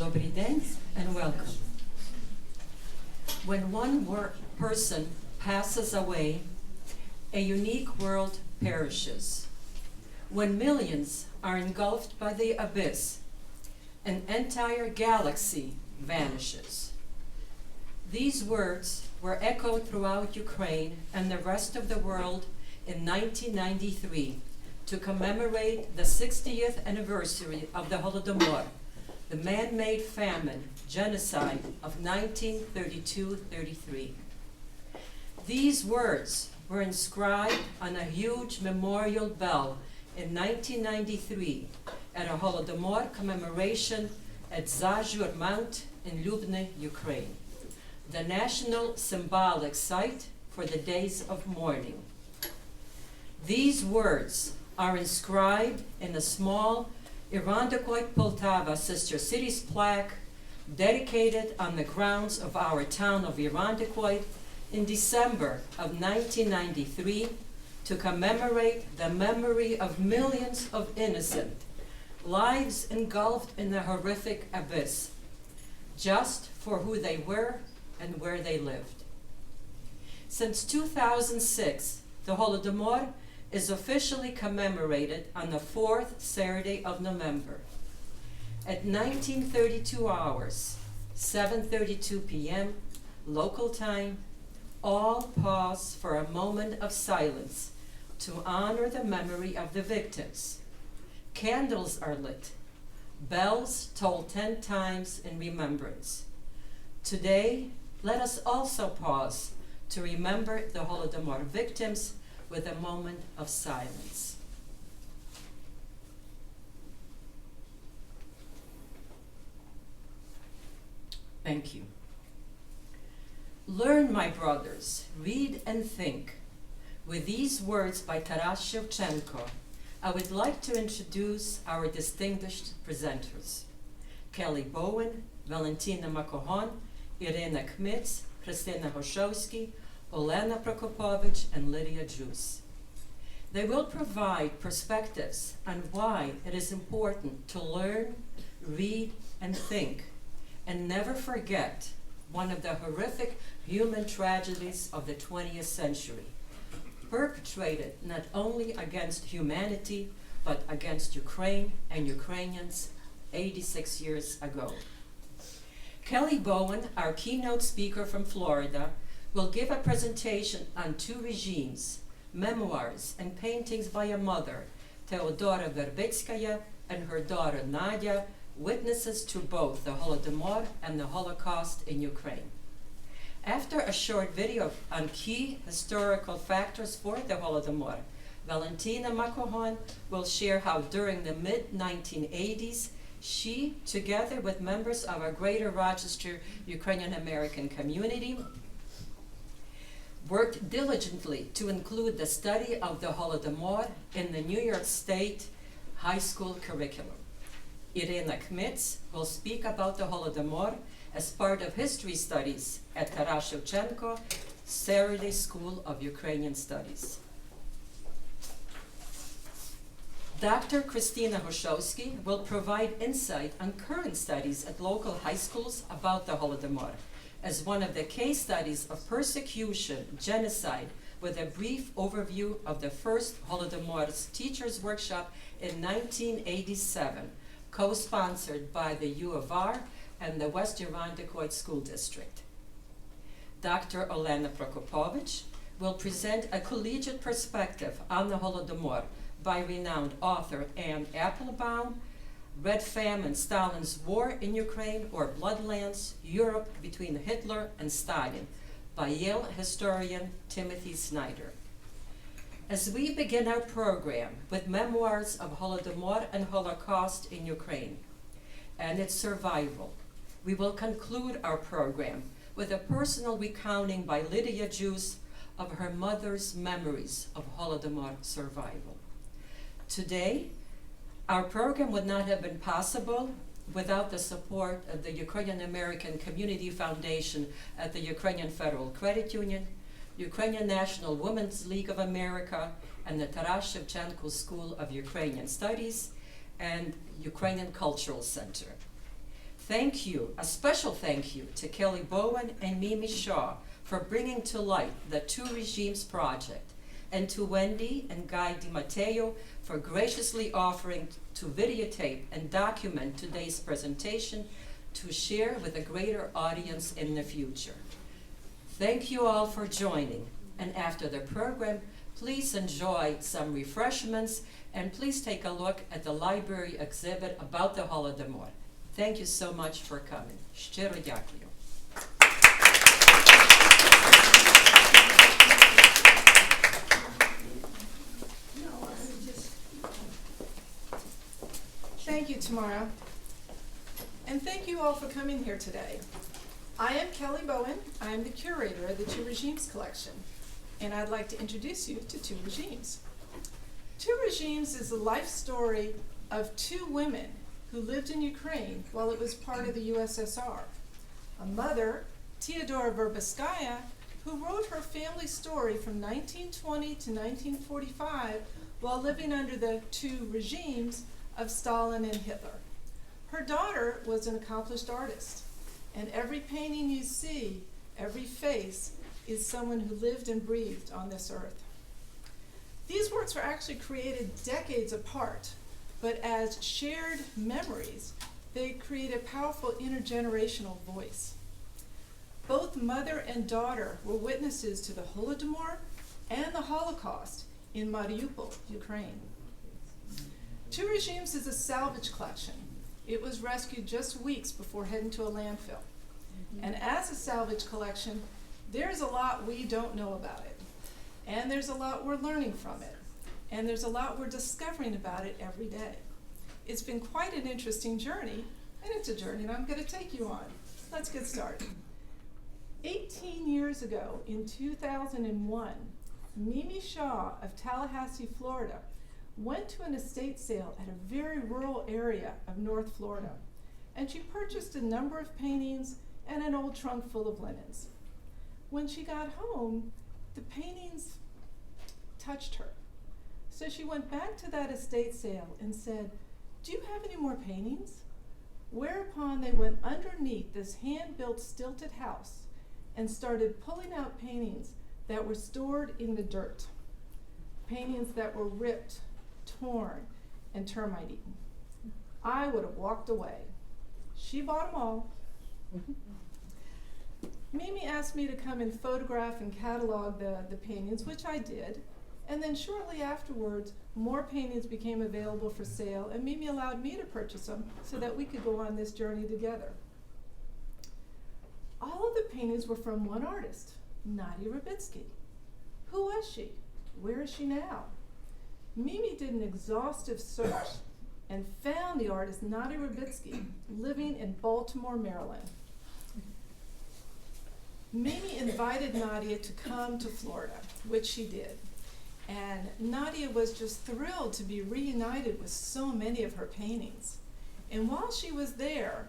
Dobry den and welcome. When one person passes away, a unique world perishes. When millions are engulfed by the abyss, an entire galaxy vanishes. These words were echoed throughout Ukraine and the rest of the world in 1993 to commemorate the 60th anniversary of the Holodomor, the man-made famine genocide of 1932-33. These words were inscribed on a huge memorial bell in 1993 at a Holodomor commemoration at Zajur Mount in Lubny, Ukraine, the national symbolic site for the days of mourning. These words are inscribed in a small Irondequoit Poltava sister cities plaque dedicated on the grounds of our town of Irondequoit in December of 1993 to commemorate the memory of millions of innocent lives engulfed in the horrific abyss, just for who they were and where they lived. Since 2006, the Holodomor is officially commemorated on the 4th Saturday of November. At 1932 hours, 7:32 p.m. local time, all pause for a moment of silence to honor the memory of the victims. Candles are lit, bells toll 10 times in remembrance. Today, let us also pause to remember the Holodomor victims with a moment of silence. Thank you. Learn, my brothers, read and think. With these words by Taras Shevchenko, I would like to introduce our distinguished presenters. Kelly Bowen, Valentina Makohon, Irena Kmitz, Kristina Hoshowski, Olena Prokopovich, and Lydia Jus. They will provide perspectives on why it is important to learn, read, and think, and never forget one of the horrific human tragedies of the 20th century, perpetrated not only against humanity, but against Ukraine and Ukrainians 86 years ago. Kelly Bowen, our keynote speaker from Florida, will give a presentation on two regimes, memoirs and paintings by a mother, Teodora Verbitskaya, and her daughter Nadia, witnesses to both the Holodomor and the Holocaust in Ukraine. After a short video on key historical factors for the Holodomor, Valentina Makohon will share how during the mid-1980s, she, together with members of a Greater Rochester Ukrainian American community, worked diligently to include the study of the Holodomor in the New York State high school curriculum. Irena Kmitz will speak about the Holodomor as part of history studies at Taras Shevchenko Saturday School of Ukrainian Studies. Dr. Kristina Hoshowski will provide insight on current studies at local high schools about the Holodomor, as one of the case studies of persecution, genocide, with a brief overview of the first Holodomor's Teachers Workshop in 1987, co-sponsored by the U of R and the West Irondequoit School District. Dr. Olena Prokopovich will present a collegiate perspective on the Holodomor by renowned author Anne Applebaum, Red Famine, Stalin's War in Ukraine, or Bloodlands, Europe Between Hitler and Stalin, by Yale historian Timothy Snyder. As we begin our program with memoirs of Holodomor and Holocaust in Ukraine and its survival, we will conclude our program with a personal recounting by Lydia Jus of her mother's memories of Holodomor survival. Today, our program would not have been possible without the support of the Ukrainian American Community Foundation at the Ukrainian Federal Credit Union, Ukrainian National Women's League of America, and the Taras Shevchenko School of Ukrainian Studies, and Ukrainian Cultural Center. Thank you, a special thank you to Kelly Bowen and Mimi Shaw for bringing to light the Two Regimes project, and to Wendy and Guy DiMatteo for graciously offering to videotape and document today's presentation to share with a greater audience in the future. Thank you all for joining, and after the program, please enjoy some refreshments and please take a look at the library exhibit about the Holodomor. Thank you so much for coming. Щиро дякую. Thank you, Tamara. And thank you all for coming here today. I am Kelly Bowen. I am the curator of the Two Regimes collection, and I'd like to introduce you to Two Regimes. Two Regimes is the life story of two women who lived in Ukraine while it was part of the USSR. A mother, Teodora Verbeskaya, who wrote her family story from 1920 to 1945 while living under the two regimes of Stalin and Hitler. Her daughter was an accomplished artist, and every painting you see, every face, is someone who lived and breathed on this earth. These works were actually created decades apart, but as shared memories, they create a powerful intergenerational voice. Both mother and daughter were witnesses to the Holodomor and the Holocaust in Mariupol, Ukraine. Two Regimes is a salvage collection. It was rescued just weeks before heading to a landfill. And as a salvage collection, there's a lot we don't know about it. And there's a lot we're learning from it. And there's a lot we're discovering about it every day. It's been quite an interesting journey, and it's a journey that I'm going to take you on. Let's get started. 18 years ago, in 2001, Mimi Shaw of Tallahassee, Florida, went to an estate sale at a very rural area of North Florida, and she purchased a number of paintings and an old trunk full of linens. When she got home, the paintings touched her. So she went back to that estate sale and said, "Do you have any more paintings?" Whereupon they went underneath this hand-built stilted house and started pulling out paintings that were stored in the dirt. Paintings that were ripped, torn, and termite eaten. I would have walked away. She bought them all. Mimi asked me to come and photograph and catalog the paintings, which I did. And then shortly afterwards, more paintings became available for sale, and Mimi allowed me to purchase them so that we could go on this journey together. All of the paintings were from one artist, Nadia Rubitsky. Who was she? Where is she now? Mimi did an exhaustive search and found the artist Nadia Rubitsky living in Baltimore, Maryland. Mimi invited Nadia to come to Florida, which she did. And Nadia was just thrilled to be reunited with so many of her paintings. And while she was there,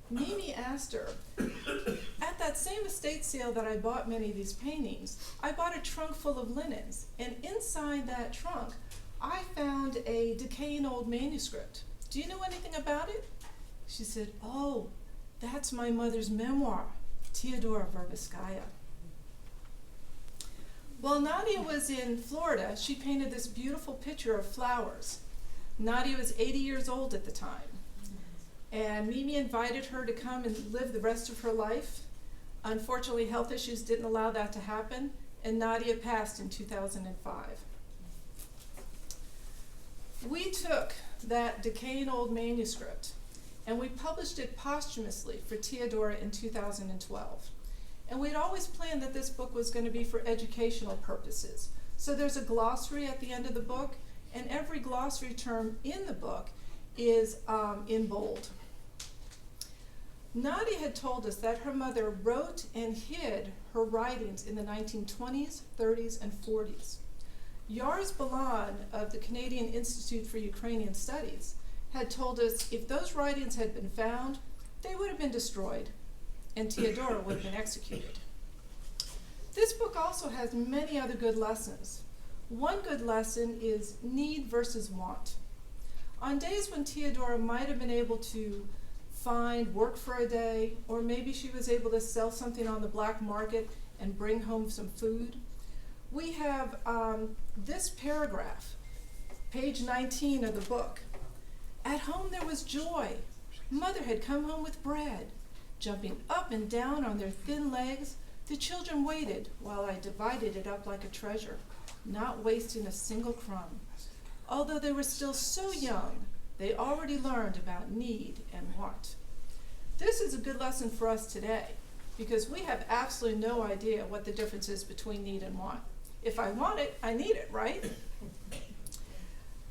Mimi asked her, "At that same estate sale that I bought many of these paintings, I bought a trunk full of linens, and inside that trunk, I found a decaying old manuscript. Do you know anything about it?" She said, "Oh, that's my mother's memoir, Teodora Verbeskaya." While Nadia was in Florida, she painted this beautiful picture of flowers. Nadia was 80 years old at the time. And Mimi invited her to come and live the rest of her life. Unfortunately, health issues didn't allow that to happen, and Nadia passed in 2005. We took that decaying old manuscript and we published it posthumously for Teodora in 2012. And we'd always planned that this book was going to be for educational purposes. So there's a glossary at the end of the book, and every glossary term in the book is in bold. Nadia had told us that her mother wrote and hid her writings in the 1920s, 30s, and 40s. Yars Balan of the Canadian Institute for Ukrainian Studies had told us if those writings had been found, they would have been destroyed, and Teodora would have been executed. This book also has many other good lessons. One good lesson is need versus want. On days when Teodora might have been able to find work for a day, or maybe she was able to sell something on the black market and bring home some food. We have this paragraph, page 19 of the book. At home there was joy. Mother had come home with bread. Jumping up and down on their thin legs, the children waited while I divided it up like a treasure, not wasting a single crumb. Although they were still so young, they already learned about need and want. This is a good lesson for us today, because we have absolutely no idea what the difference is between need and want. If I want it, I need it, right?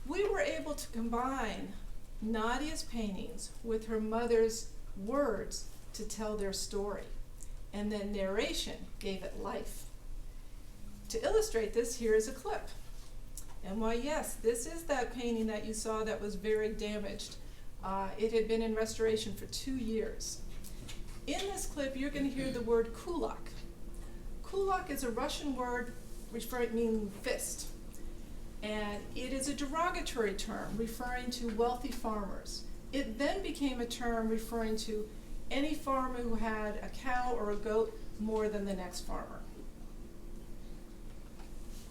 We were able to combine Nadia's paintings with her mother's words to tell their story, and then narration gave it life. To illustrate this, here is a clip. And why, yes, this is that painting that you saw that was very damaged. It had been in restoration for 2 years. In this clip, you're going to hear the word kulak. Kulak is a Russian word meaning fist. And it is a derogatory term referring to wealthy farmers. It then became a term referring to any farmer who had a cow or a goat more than the next farmer.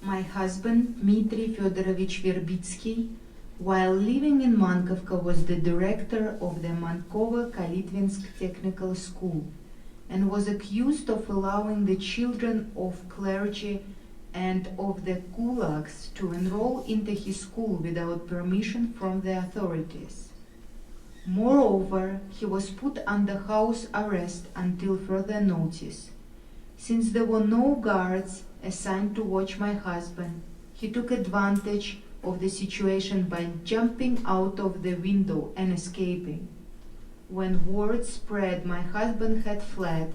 My husband, Dmitry Fyodorovich Verbitsky, while living in Mankovka, was the director of the Mankovo-Kalitvinsk Technical School and was accused of allowing the children of clergy and of the kulaks to enroll into his school without permission from the authorities. Moreover, he was put under house arrest until further notice. Since there were no guards assigned to watch my husband, he took advantage of the situation by jumping out of the window and escaping. When word spread my husband had fled,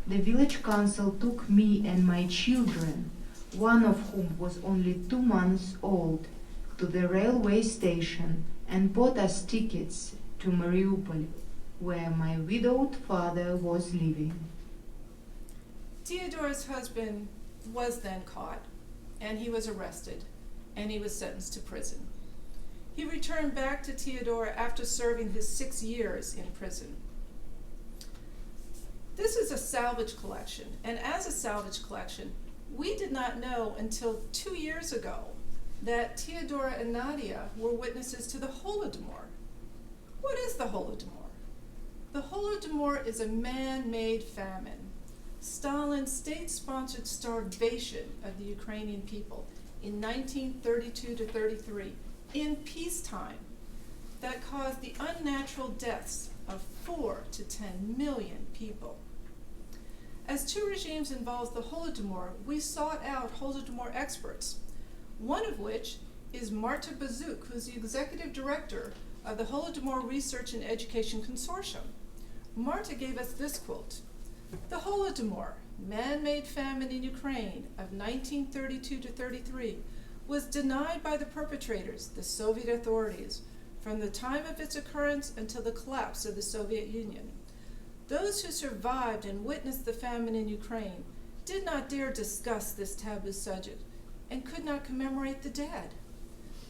the village council took me and my children, one of whom was only 2 months old, to the railway station and bought us tickets to Mariupol, where my widowed father was living. Theodora's husband was then caught, and he was arrested, and he was sentenced to prison. He returned back to Theodora after serving his 6 years in prison. This is a salvage collection, and as a salvage collection, we did not know until 2 years ago that Theodora and Nadia were witnesses to the Holodomor. What is the Holodomor? The Holodomor is a man-made famine. Stalin's state-sponsored starvation of the Ukrainian people in 1932 to 33 in peacetime that caused the unnatural deaths of 4 to 10 million people. As 2 regimes involved the Holodomor, we sought out Holodomor experts, one of which is Marta Bazuk, who's the executive director of the Holodomor Research and Education Consortium. Marta gave us this quote: "The Holodomor, man-made famine in Ukraine of 1932 to 33, was denied by the perpetrators, the Soviet authorities, from the time of its occurrence until the collapse of the Soviet Union. Those who survived and witnessed the famine in Ukraine did not dare discuss this taboo subject and could not commemorate the dead.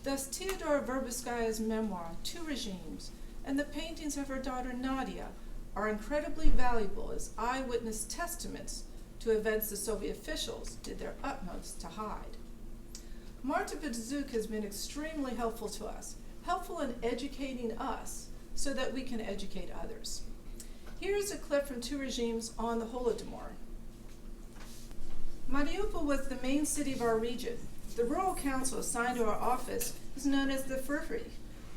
Thus, Theodora Verbitskaya's memoir, 2 Regimes, and the paintings of her daughter Nadia are incredibly valuable as eyewitness testaments to events the Soviet officials did their utmost to hide." Marta Bazuk has been extremely helpful to us, helpful in educating us so that we can educate others. Here is a clip from 2 Regimes on the Holodomor. Mariupol was the main city of our region. The rural council assigned to our office is known as the periphery.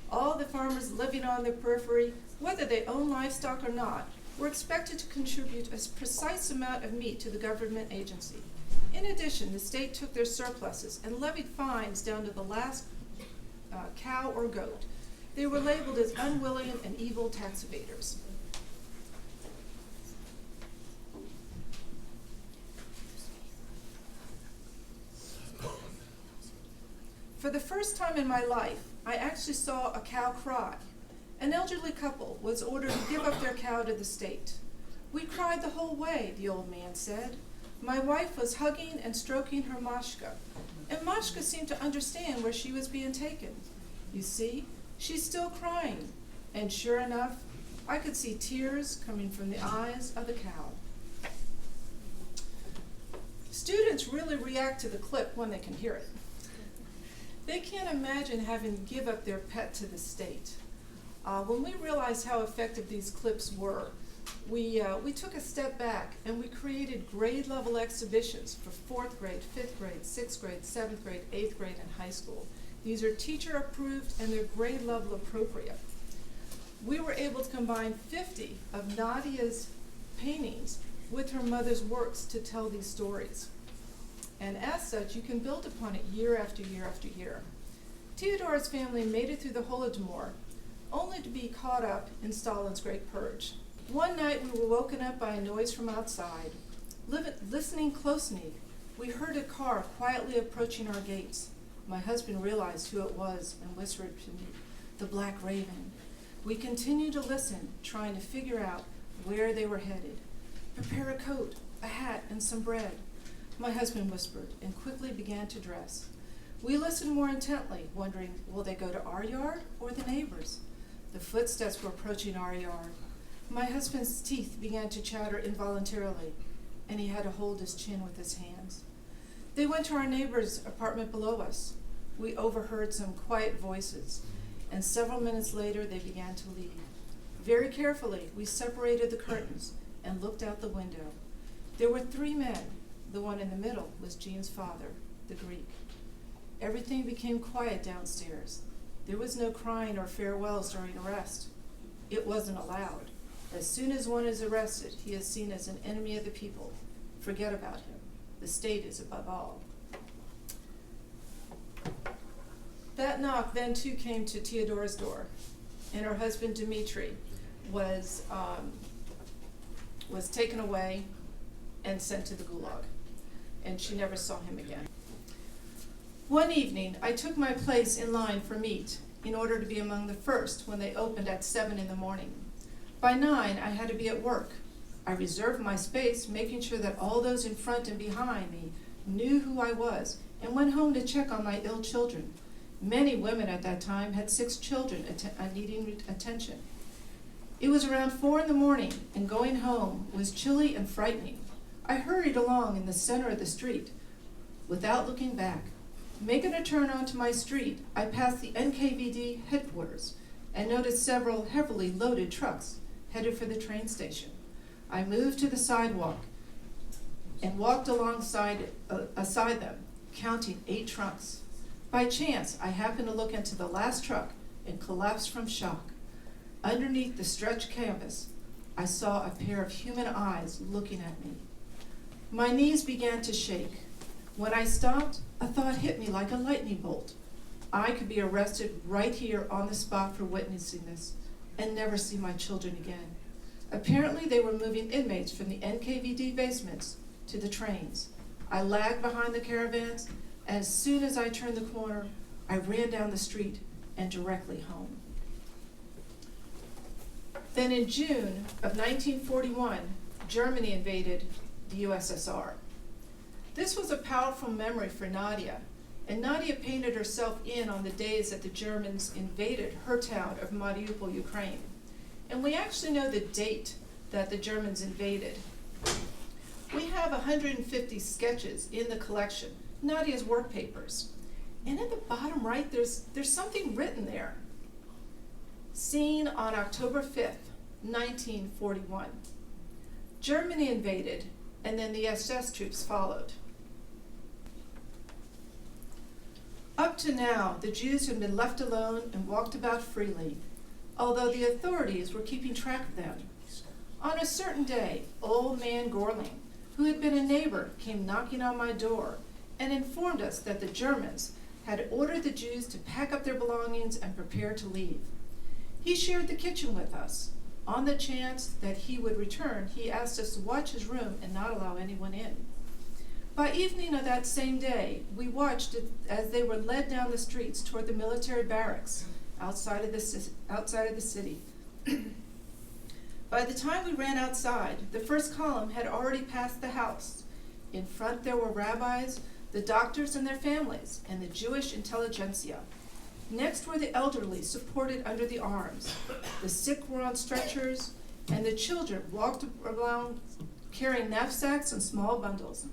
All the farmers living on the periphery, whether they own livestock or not, were expected to contribute a precise amount of meat to the government agency. In addition, the state took their surpluses and levied fines down to the last cow or goat. They were labeled as unwilling and evil tax evaders. For the first time in my life, I actually saw a cow cry. An elderly couple was ordered to give up their cow to the state. "We cried the whole way," the old man said. "My wife was hugging and stroking her Mashka, and Mashka seemed to understand where she was being taken. You see, she's still crying." And sure enough, I could see tears coming from the eyes of the cow. Students really react to the clip when they can hear it. They can't imagine having to give up their pet to the state. When we realized how effective these clips were, we took a step back and we created grade level exhibitions for 4th grade, 5th grade, 6th grade, 7th grade, 8th grade, and high school. These are teacher approved and they're grade level appropriate. We were able to combine 50 of Nadia's paintings with her mother's works to tell these stories. And as such, you can build upon it year after year after year. Theodora's family made it through the Holodomor, only to be caught up in Stalin's Great Purge. One night we were woken up by a noise from outside. Listening closely, we heard a car quietly approaching our gates. My husband realized who it was and whispered to me, "The Black Raven." We continued to listen, trying to figure out where they were headed. "Prepare a coat, a hat, and some bread," my husband whispered, and quickly began to dress. We listened more intently, wondering, will they go to our yard or the neighbors'? The footsteps were approaching our yard. My husband's teeth began to chatter involuntarily, and he had to hold his chin with his hands. They went to our neighbor's apartment below us. We overheard some quiet voices, and several minutes later they began to leave. Very carefully, we separated the curtains and looked out the window. There were 3 men. The one in the middle was Jean's father, the Greek. Everything became quiet downstairs. There was no crying or farewells during arrest. It wasn't allowed. As soon as one is arrested, he is seen as an enemy of the people. Forget about him. The state is above all. That knock then too came to Theodora's door, and her husband Dmitri was taken away and sent to the gulag, and she never saw him again. One evening, I took my place in line for meat in order to be among the first when they opened at 7 in the morning. By 9, I had to be at work. I reserved my space, making sure that all those in front and behind me knew who I was, and went home to check on my ill children. Many women at that time had 6 children needing attention. It was around 4 in the morning, and going home was chilly and frightening. I hurried along in the center of the street without looking back. Making a turn onto my street, I passed the NKVD headquarters and noticed several heavily loaded trucks headed for the train station. I moved to the sidewalk and walked alongside aside them, counting 8 trucks. By chance, I happened to look into the last truck and collapsed from shock. Underneath the stretched canvas, I saw a pair of human eyes looking at me. My knees began to shake. When I stopped, a thought hit me like a lightning bolt. I could be arrested right here on the spot for witnessing this and never see my children again. Apparently, they were moving inmates from the NKVD basements to the trains. I lagged behind the caravans. As soon as I turned the corner, I ran down the street and directly home. Then in June of 1941, Germany invaded the USSR. This was a powerful memory for Nadia, and Nadia painted herself in on the days that the Germans invaded her town of Mariupol, Ukraine. And we actually know the date that the Germans invaded. We have 150 sketches in the collection, Nadia's work papers. And at the bottom right, there's something written there. Seen on October 5th, 1941. Germany invaded, and then the SS troops followed. Up to now, the Jews had been left alone and walked about freely, although the authorities were keeping track of them. On a certain day, old man Gorling, who had been a neighbor, came knocking on my door and informed us that the Germans had ordered the Jews to pack up their belongings and prepare to leave. He shared the kitchen with us. On the chance that he would return, he asked us to watch his room and not allow anyone in. By evening of that same day, we watched as they were led down the streets toward the military barracks outside of the city. By the time we ran outside, the first column had already passed the house. In front there were rabbis, the doctors and their families, and the Jewish intelligentsia. Next were the elderly supported under the arms. The sick were on stretchers, and the children walked around carrying knapsacks and small bundles.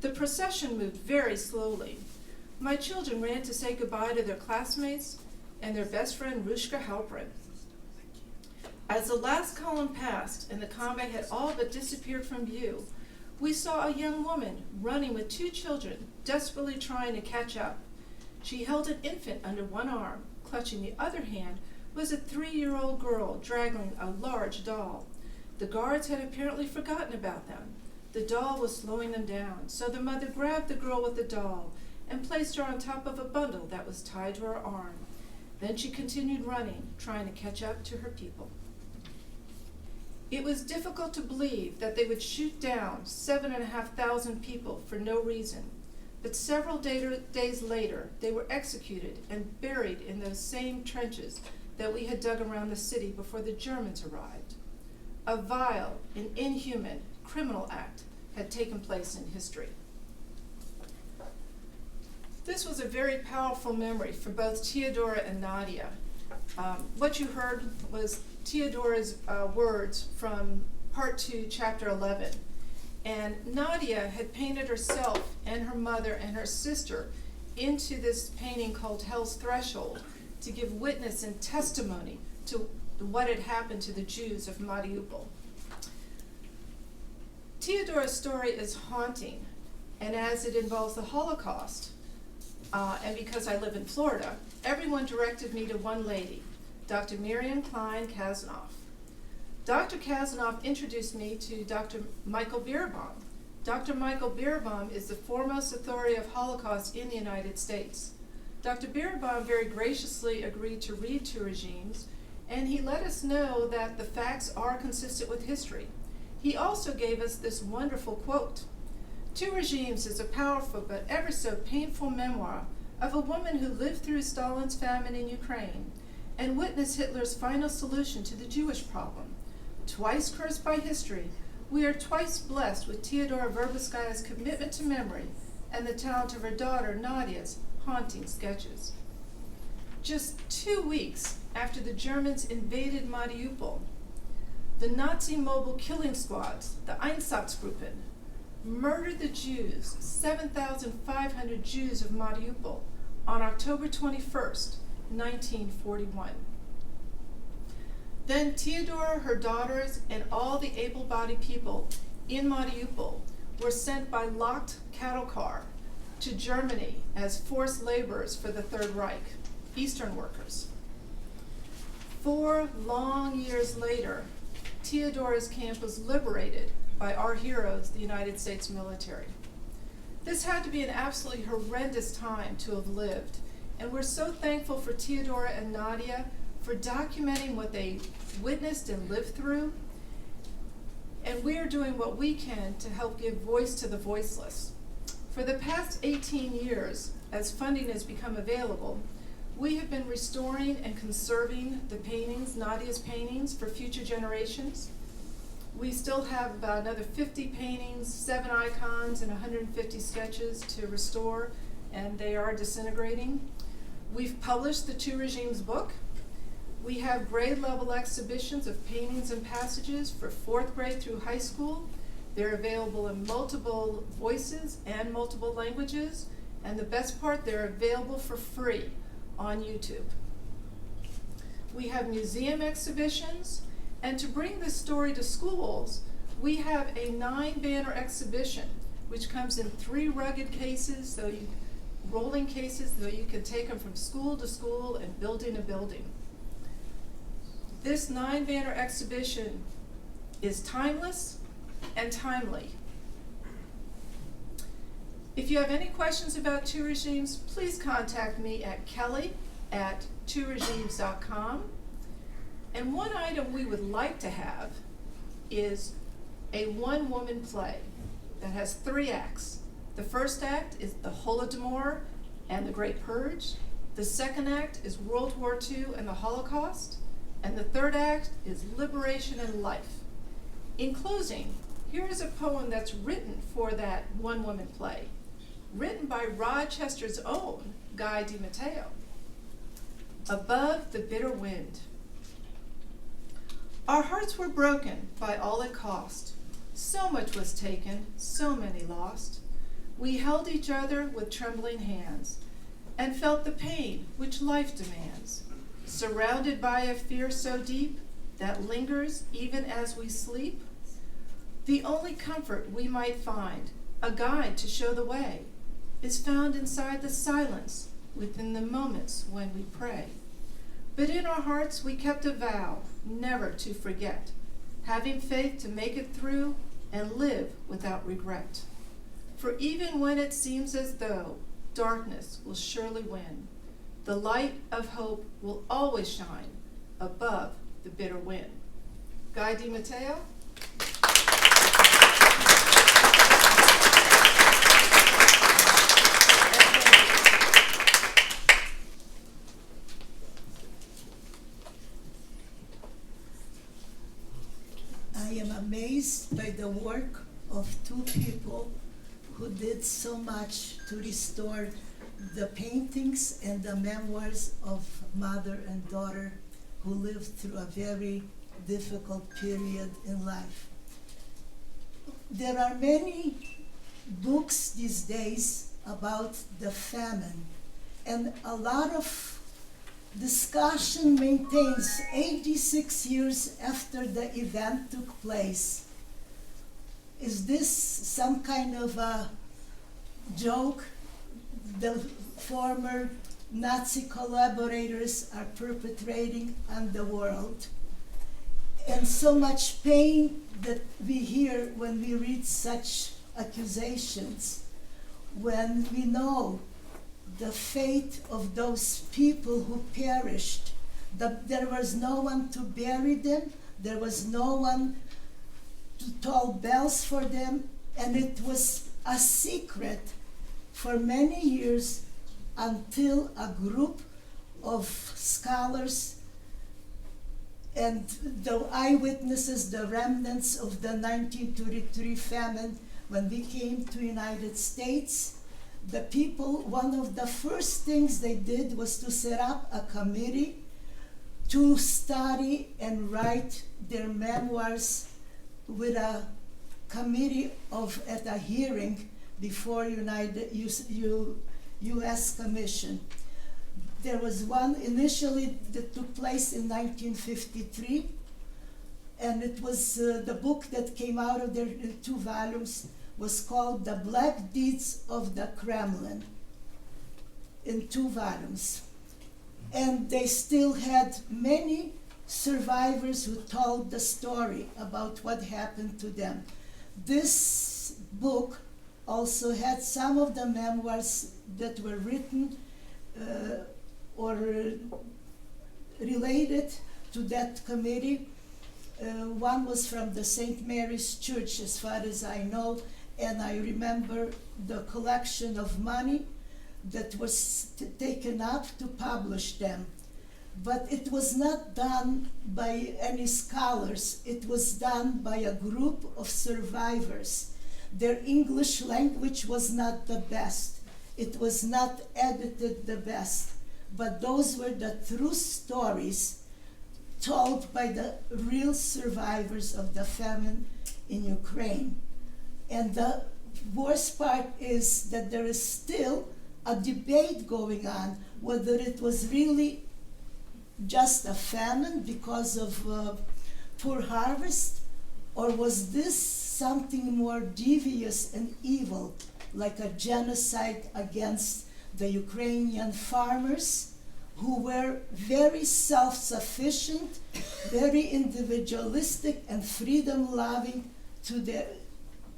The procession moved very slowly. My children ran to say goodbye to their classmates and their best friend Rushka Halprin. As the last column passed and the convoy had all but disappeared from view, we saw a young woman running with two children, desperately trying to catch up. She held an infant under one arm. Clutching the other hand was a 3-year-old girl dragging a large doll. The guards had apparently forgotten about them. The doll was slowing them down, so the mother grabbed the girl with the doll and placed her on top of a bundle that was tied to her arm. Then she continued running, trying to catch up to her people. It was difficult to believe that they would shoot down 7,500 people for no reason, but several days later they were executed and buried in those same trenches that we had dug around the city before the Germans arrived. A vile and inhuman criminal act had taken place in history. This was a very powerful memory for both Theodora and Nadia. What you heard was Theodora's words from part 2, chapter 11. And Nadia had painted herself and her mother and her sister into this painting called Hell's Threshold to give witness and testimony to what had happened to the Jews of Mariupol. Theodora's story is haunting, and as it involves the Holocaust, and because I live in Florida, everyone directed me to one lady, Dr. Miriam Klein Kazanoff. Dr. Kazanoff introduced me to Dr. Michael Bierbaum. Dr. Michael Bierbaum is the foremost authority of Holocaust in the United States. Dr. Bierbaum very graciously agreed to read Two Regimes, and he let us know that the facts are consistent with history. He also gave us this wonderful quote. Two Regimes is a powerful but ever so painful memoir of a woman who lived through Stalin's famine in Ukraine and witnessed Hitler's final solution to the Jewish problem. Twice cursed by history, we are twice blessed with Theodora Verbitskaya's commitment to memory and the talent of her daughter Nadia's haunting sketches. Just 2 weeks after the Germans invaded Mariupol, the Nazi mobile killing squads, the Einsatzgruppen, murdered the Jews, 7,500 Jews of Mariupol, on October 21st, 1941. Then Theodora, her daughters, and all the able-bodied people in Mariupol were sent by locked cattle car to Germany as forced laborers for the Third Reich, Eastern workers. 4 long years later, Theodora's camp was liberated by our heroes, the United States military. This had to be an absolutely horrendous time to have lived, and we're so thankful for Theodora and Nadia for documenting what they witnessed and lived through, and we are doing what we can to help give voice to the voiceless. For the past 18 years, as funding has become available, we have been restoring and conserving the paintings, Nadia's paintings, for future generations. We still have about another 50 paintings, 7 icons, and 150 sketches to restore, and they are disintegrating. We've published the Two Regimes book. We have grade level exhibitions of paintings and passages for 4th grade through high school. They're available in multiple voices and multiple languages, and the best part, they're available for free on YouTube. We have museum exhibitions, and to bring this story to schools, we have a 9-banner exhibition, which comes in 3 rugged cases, rolling cases, so you can take them from school to school and building to building. This 9-banner exhibition is timeless and timely. If you have any questions about Two Regimes, please contact me at kelly@tworegimes.com. And one item we would like to have is a 1-woman play that has 3 acts. The first act is the Holodomor and the Great Purge. The second act is World War II and the Holocaust. And the third act is Liberation and Life. In closing, here is a poem that's written for that 1-woman play, written by Rochester's own Guy DiMatteo. Above the bitter wind. Our hearts were broken by all it cost. So much was taken, so many lost. We held each other with trembling hands and felt the pain which life demands, surrounded by a fear so deep that lingers even as we sleep. The only comfort we might find, a guide to show the way, is found inside the silence within the moments when we pray. But in our hearts we kept a vow never to forget, having faith to make it through and live without regret. For even when it seems as though darkness will surely win, the light of hope will always shine above the bitter wind. Guy Di Matteo. I am amazed by the work of two people who did so much to restore the paintings and the memoirs of mother and daughter who lived through a very difficult period in life. There are many books these days about the famine, and a lot of discussion maintains 86 years after the event took place. Is this some kind of a joke the former Nazi collaborators are perpetrating on the world? And so much pain that we hear when we read such accusations, when we know the fate of those people who perished, that there was no one to bury them, there was no one to toll bells for them, and it was a secret for many years until a group of scholars and the eyewitnesses, the remnants of the 1933 famine, when we came to United States, the people, one of the first things they did was to set up a committee to study and write their memoirs with a committee at a hearing before U.S. Commission. There was one initially that took place in 1953, and it was the book that came out of there in 2 volumes was called The Black Deeds of the Kremlin, in 2 volumes. And they still had many survivors who told the story about what happened to them. This book also had some of the memoirs that were written or related to that committee. One was from the St. Mary's Church, as far as I know, and I remember the collection of money that was taken up to publish them. But it was not done by any scholars. It was done by a group of survivors. Their English language was not the best. It was not edited the best. But those were the true stories told by the real survivors of the famine in Ukraine. And the worst part is that there is still a debate going on whether it was really just a famine because of poor harvest, or was this something more devious and evil, like a genocide against the Ukrainian farmers who were very self-sufficient, very individualistic and freedom-loving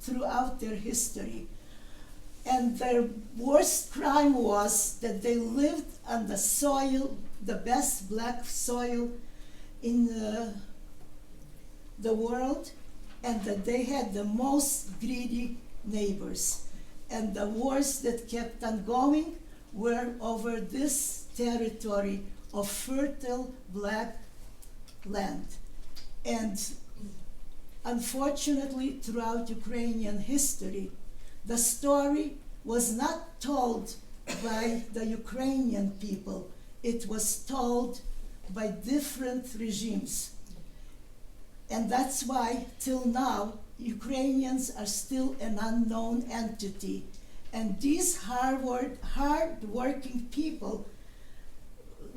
throughout their history. And their worst crime was that they lived on the soil, the best black soil in the world, and that they had the most greedy neighbors. And the wars that kept on going were over this territory of fertile black land. And unfortunately, throughout Ukrainian history, the story was not told by the Ukrainian people. it was told by different regimes. And that's why, till now, Ukrainians are still an unknown entity. And these hard-working people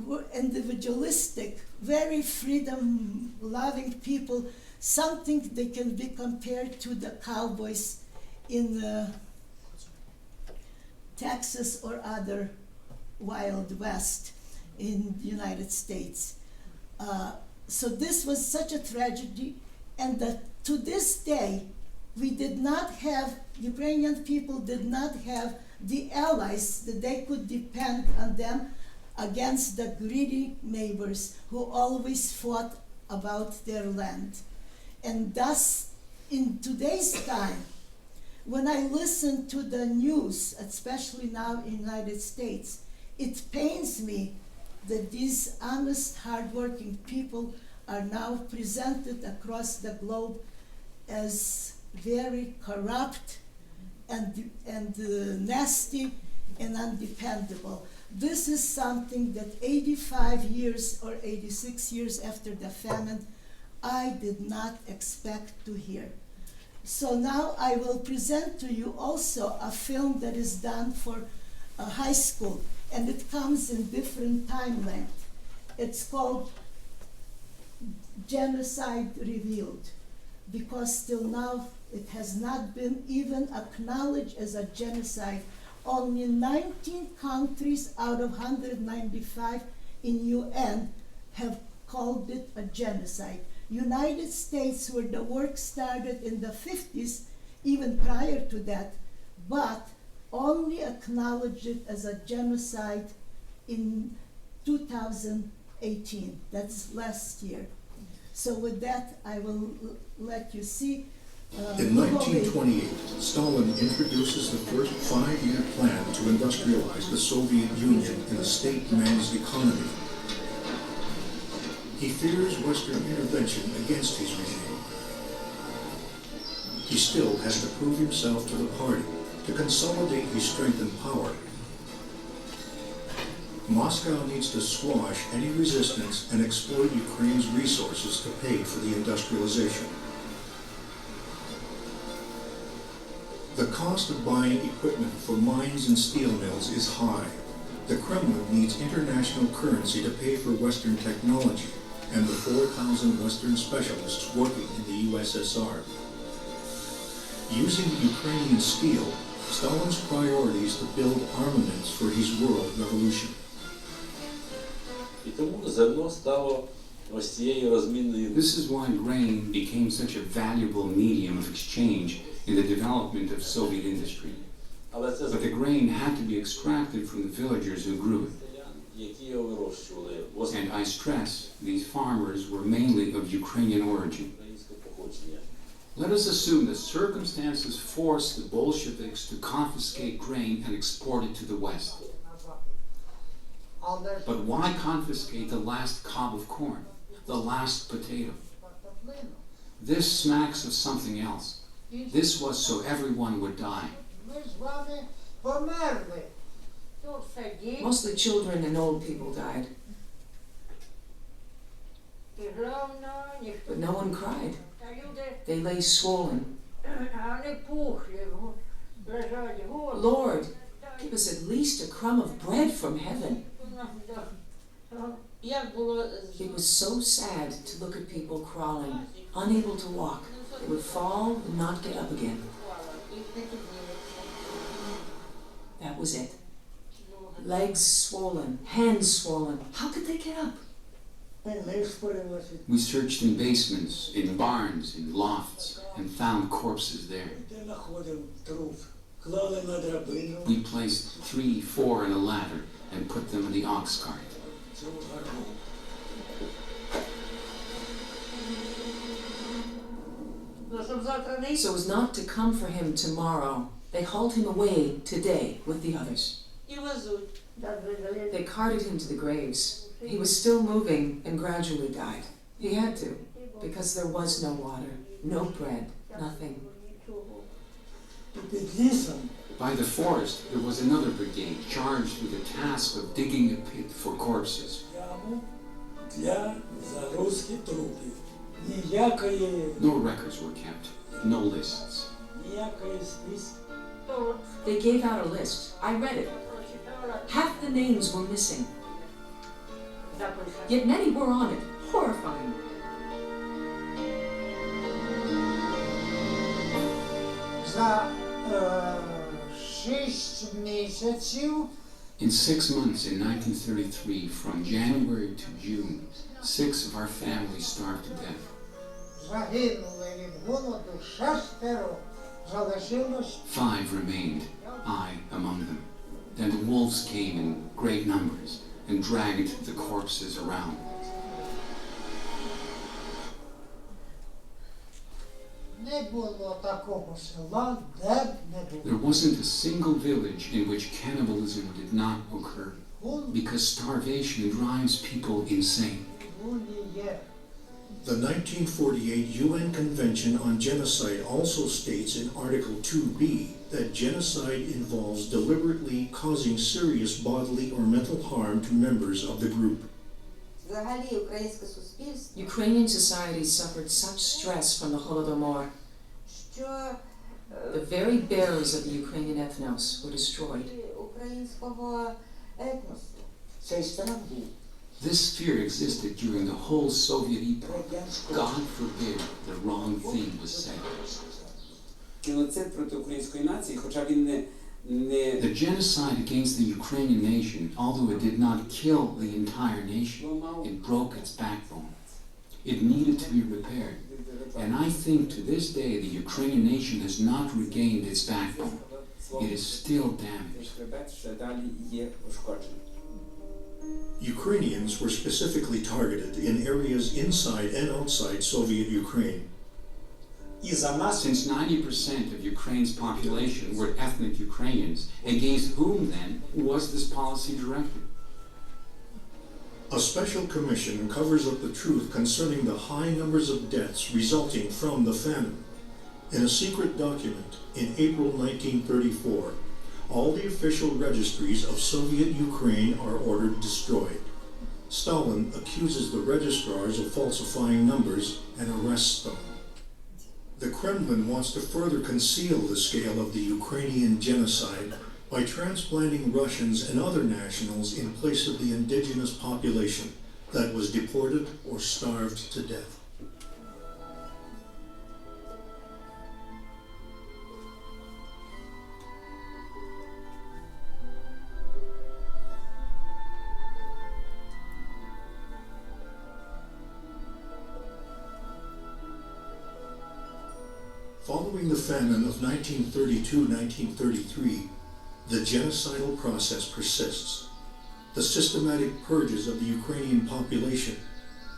were individualistic, very freedom-loving people, something they can be compared to the cowboys in Texas or other Wild West in the United States. So this was such a tragedy, and that to this day, we did not have, Ukrainian people did not have the allies that they could depend on them against the greedy neighbors who always fought about their land. And thus, in today's time, when I listen to the news, especially now in the United States, it pains me that these honest, hardworking people are now presented across the globe as very corrupt and nasty and undependable. This is something that 85 years or 86 years after the famine, I did not expect to hear. So now I will present to you also a film that is done for high school, and it comes in different time length. It's called Genocide Revealed, because till now it has not been even acknowledged as a genocide. Only 19 countries out of 195 in UN have called it a genocide. United States, where the work started in the 50s, even prior to that, but only acknowledged it as a genocide in 2018. That's last year. So with that, I will let you see. In 1928, Stalin introduces the first 5-year plan to industrialize the Soviet Union in a state-managed economy. He fears Western intervention against his regime. He still has to prove himself to the party, to consolidate his strength and power. Moscow needs to squash any resistance and exploit Ukraine's resources to pay for the industrialization. The cost of buying equipment for mines and steel mills is high. The Kremlin needs international currency to pay for Western technology and the 4,000 Western specialists working in the USSR. Using Ukrainian steel, Stalin's priority is to build armaments for his world revolution. This is why grain became such a valuable medium of exchange in the development of Soviet industry. But the grain had to be extracted from the villagers who grew it. And I stress, these farmers were mainly of Ukrainian origin. Let us assume that circumstances forced the Bolsheviks to confiscate grain and export it to the West. But why confiscate the last cob of corn, the last potato? This smacks of something else. This was so everyone would die. Mostly children and old people died. But no one cried. They lay swollen. Lord, give us at least a crumb of bread from heaven. It was so sad to look at people crawling, unable to walk. They would fall and not get up again. That was it. Legs swollen, hands swollen. How could they get up? We searched in basements, in barns, in lofts, and found corpses there. We placed 3, 4 in a ladder and put them in the ox cart. So as not to come for him tomorrow, they hauled him away today with the others. They carted him to the graves. He was still moving and gradually died. He had to, because there was no water, no bread, nothing. By the forest, there was another brigade charged with the task of digging a pit for corpses. Яму для загрузки трупів. Ніякої No records were kept, no lists. списки. They gave out a list. I read it. Half the names were missing. Yet many were on it. Horrifying. За 6 місяців In 6 months in 1933, from January to June, 6 of our family starved to death. загинули від голоду 6, залишилось 5 remained, I among them. Then the wolves came in great numbers and dragged the corpses around. не було такого села, де б не There було. wasn't a single village in which cannibalism did not occur, Голод because starvation drives people insane. є. The 1948 UN Convention on Genocide also states in Article 2B that genocide involves deliberately causing serious bodily or mental harm to members of the group. Взагалі українське суспільство, Ukrainian society suffered such stress from the Holodomor. що The very bearers of the Ukrainian ethnos were destroyed. українського етносу. Цей страх був This fear existed during the whole Soviet epoch. радянського. God forbid the wrong thing was said. Геноцид проти української нації, хоча він не The genocide against the Ukrainian nation, although it did not kill the entire nation, it broke its backbone. It needed to be repaired. And I think to this day the Ukrainian nation has not regained its backbone. It is still damaged. хребет ще далі є ушкоджений. Ukrainians were specifically targeted in areas inside and outside Soviet Ukraine. І за нас Since 90% of Ukraine's population were ethnic Ukrainians, against whom then was this policy directed? A special commission covers up the truth concerning the high numbers of deaths resulting from the famine. In a secret document in April 1934, all the official registries of Soviet Ukraine are ordered destroyed. Stalin accuses the registrars of falsifying numbers and arrests them. The Kremlin wants to further conceal the scale of the Ukrainian genocide by transplanting Russians and other nationals in place of the indigenous population that was deported or starved to death. Following the famine of 1932-1933, the genocidal process persists. The systematic purges of the Ukrainian population,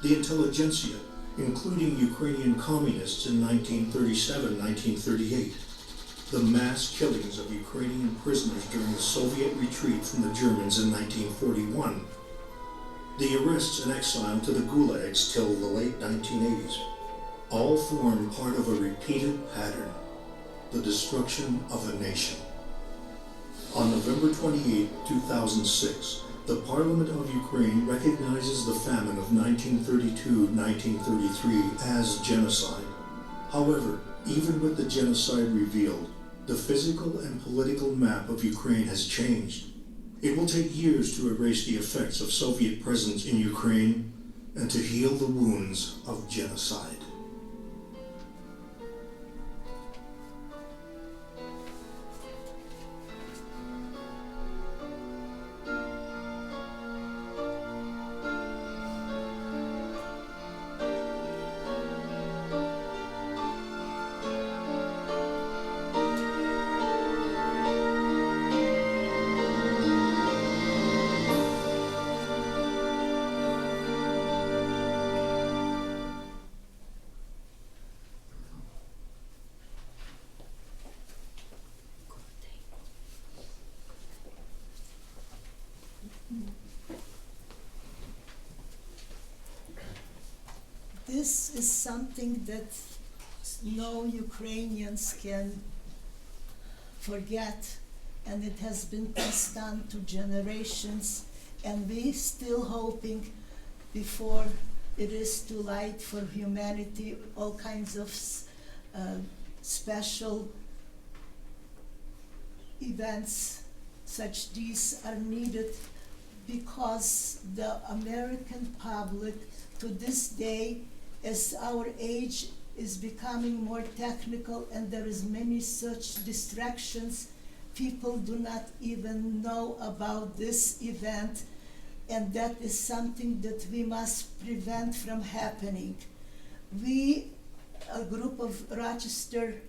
the intelligentsia, including Ukrainian communists in 1937-1938, the mass killings of Ukrainian prisoners during the Soviet retreat from the Germans in 1941, the arrests and exile to the gulags till the late 1980s, all form part of a repeated pattern, the destruction of a nation. On November 28, 2006, the Parliament of Ukraine recognizes the famine of 1932-1933 as genocide. However, even with the genocide revealed, the physical and political map of Ukraine has changed. It will take years to erase the effects of Soviet presence in Ukraine and to heal the wounds of genocide. This is something that no Ukrainians can forget and it has been passed on to generations, and we still hoping before it is too late for humanity, all kinds of special events such these are needed, because the American public to this day, as our age is becoming more technical and there is many such distractions, people do not even know about this event, and that is something that we must prevent from happening. We, a group of Rochester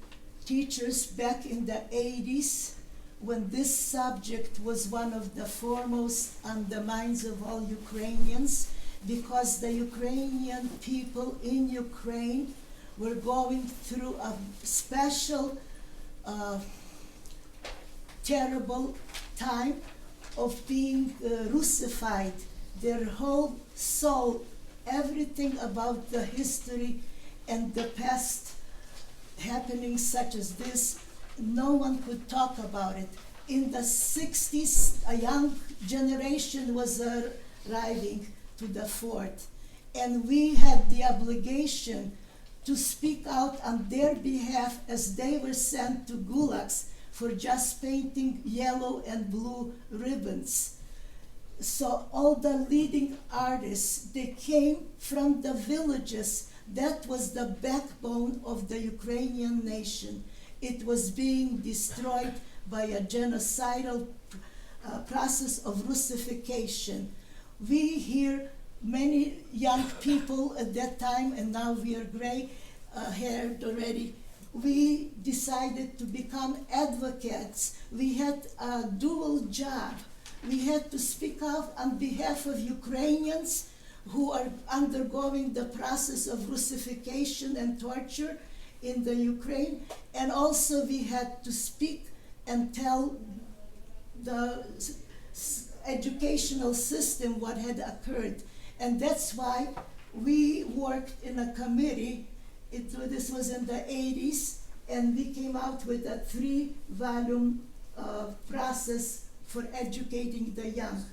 teachers back in the 80s, when this subject was one of the foremost on the minds of all Ukrainians, because the Ukrainian people in Ukraine were going through a special, terrible time of being Russified. Their whole soul, everything about the history and the past happenings such as this, no one could talk about it. In the 60s, a young generation was arriving to the fort, and we had the obligation to speak out on their behalf as they were sent to gulags for just painting yellow and blue ribbons. So all the leading artists, they came from the villages. That was the backbone of the Ukrainian nation. It was being destroyed by a genocidal process of Russification. We hear many young people at that time, and now we are gray-haired already, we decided to become advocates. We had a dual job. We had to speak out on behalf of Ukrainians who are undergoing the process of Russification and torture in the Ukraine, and also we had to speak and tell the educational system what had occurred. And that's why we worked in a committee. This was in the 80s, and we came out with a 3-volume process for educating the young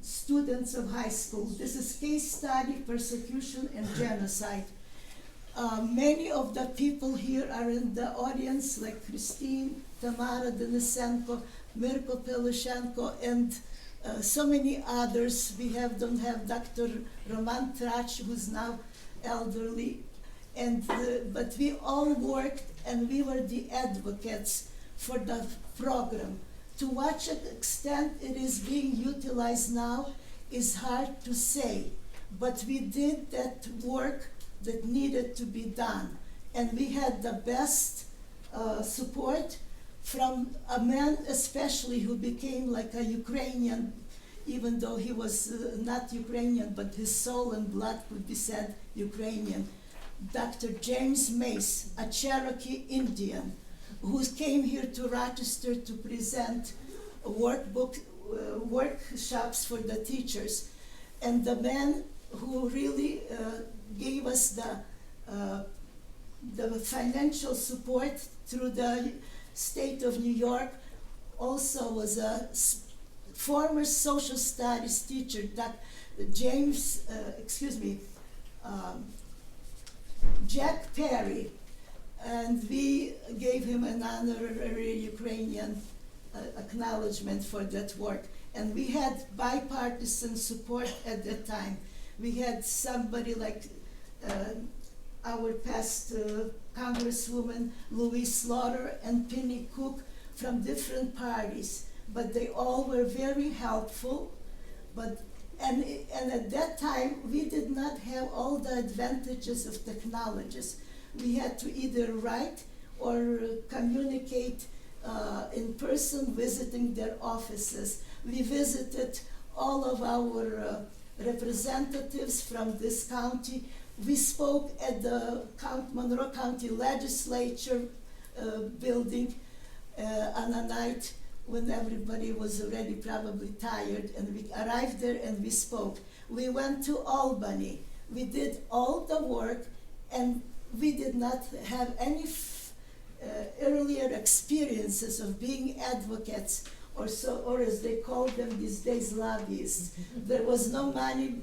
students of high school. This is Case Study, Persecution and Genocide. Many of the people here are in the audience, like Christine, Tamara Denisenko, Mirko Peloshenko, and so many others. We don't have Dr. Roman Trach, who's now elderly, but we all worked, and we were the advocates for the program. To what extent it is being utilized now is hard to say, but we did that work that needed to be done, and we had the best support from a man especially who became like a Ukrainian, even though he was not Ukrainian, but his soul and blood could be said Ukrainian. Dr. James Mace, a Cherokee Indian, who came here to Rochester to present workshops for the teachers, and the man who really gave us the financial support through the state of New York also was a former social studies teacher, Jack Perry, and we gave him an honorary Ukrainian acknowledgement for that work. And we had bipartisan support at that time. We had somebody like our past Congresswoman Louise Slaughter and Penny Cook from different parties, but they all were very helpful. And at that time, we did not have all the advantages of technologies. We had to either write or communicate in person, visiting their offices. We visited all of our representatives from this county. We spoke at the Monroe County Legislature building on a night when everybody was already probably tired, and we arrived there and we spoke. We went to Albany. We did all the work, and we did not have any earlier experiences of being advocates, or as they call them these days, lobbyists. There was no money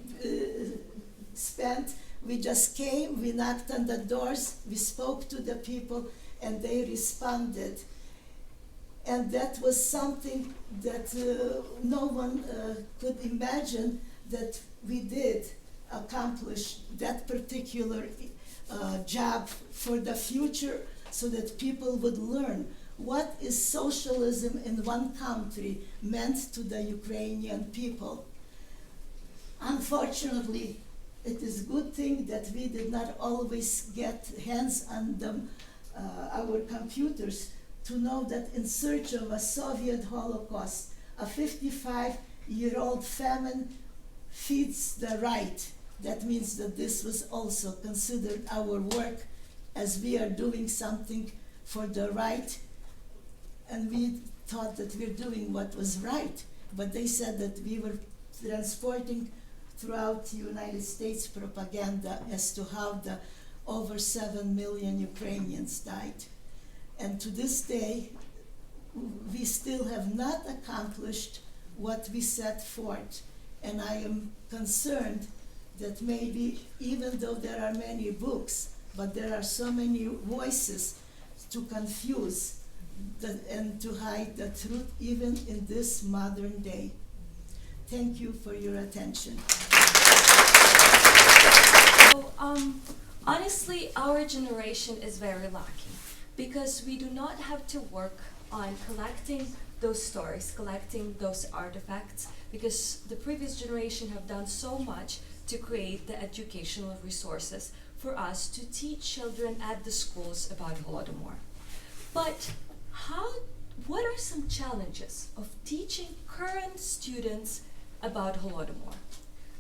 spent. We just came, we knocked on the doors, we spoke to the people, and they responded. And that was something that no one could imagine that we did accomplish that particular job for the future, so that people would learn what is socialism in one country meant to the Ukrainian people. Unfortunately, it is a good thing that we did not always get hands on them, our computers, to know that in search of a Soviet Holocaust, a 55-year-old famine feeds the right. That means that this was also considered our work, as we are doing something for the right, and we thought that we're doing what was right. But they said that we were transporting throughout the United States propaganda as to how the over 7 million Ukrainians died. And to this day, we still have not accomplished what we set forth. And I am concerned that maybe, even though there are many books, but there are so many voices to confuse and to hide the truth, even in this modern day. Thank you for your attention. So, honestly, our generation is very lucky, because we do not have to work on collecting those stories, collecting those artifacts, because the previous generation have done so much to create the educational resources for us to teach children at the schools about Holodomor. But what are some challenges of teaching current students about Holodomor?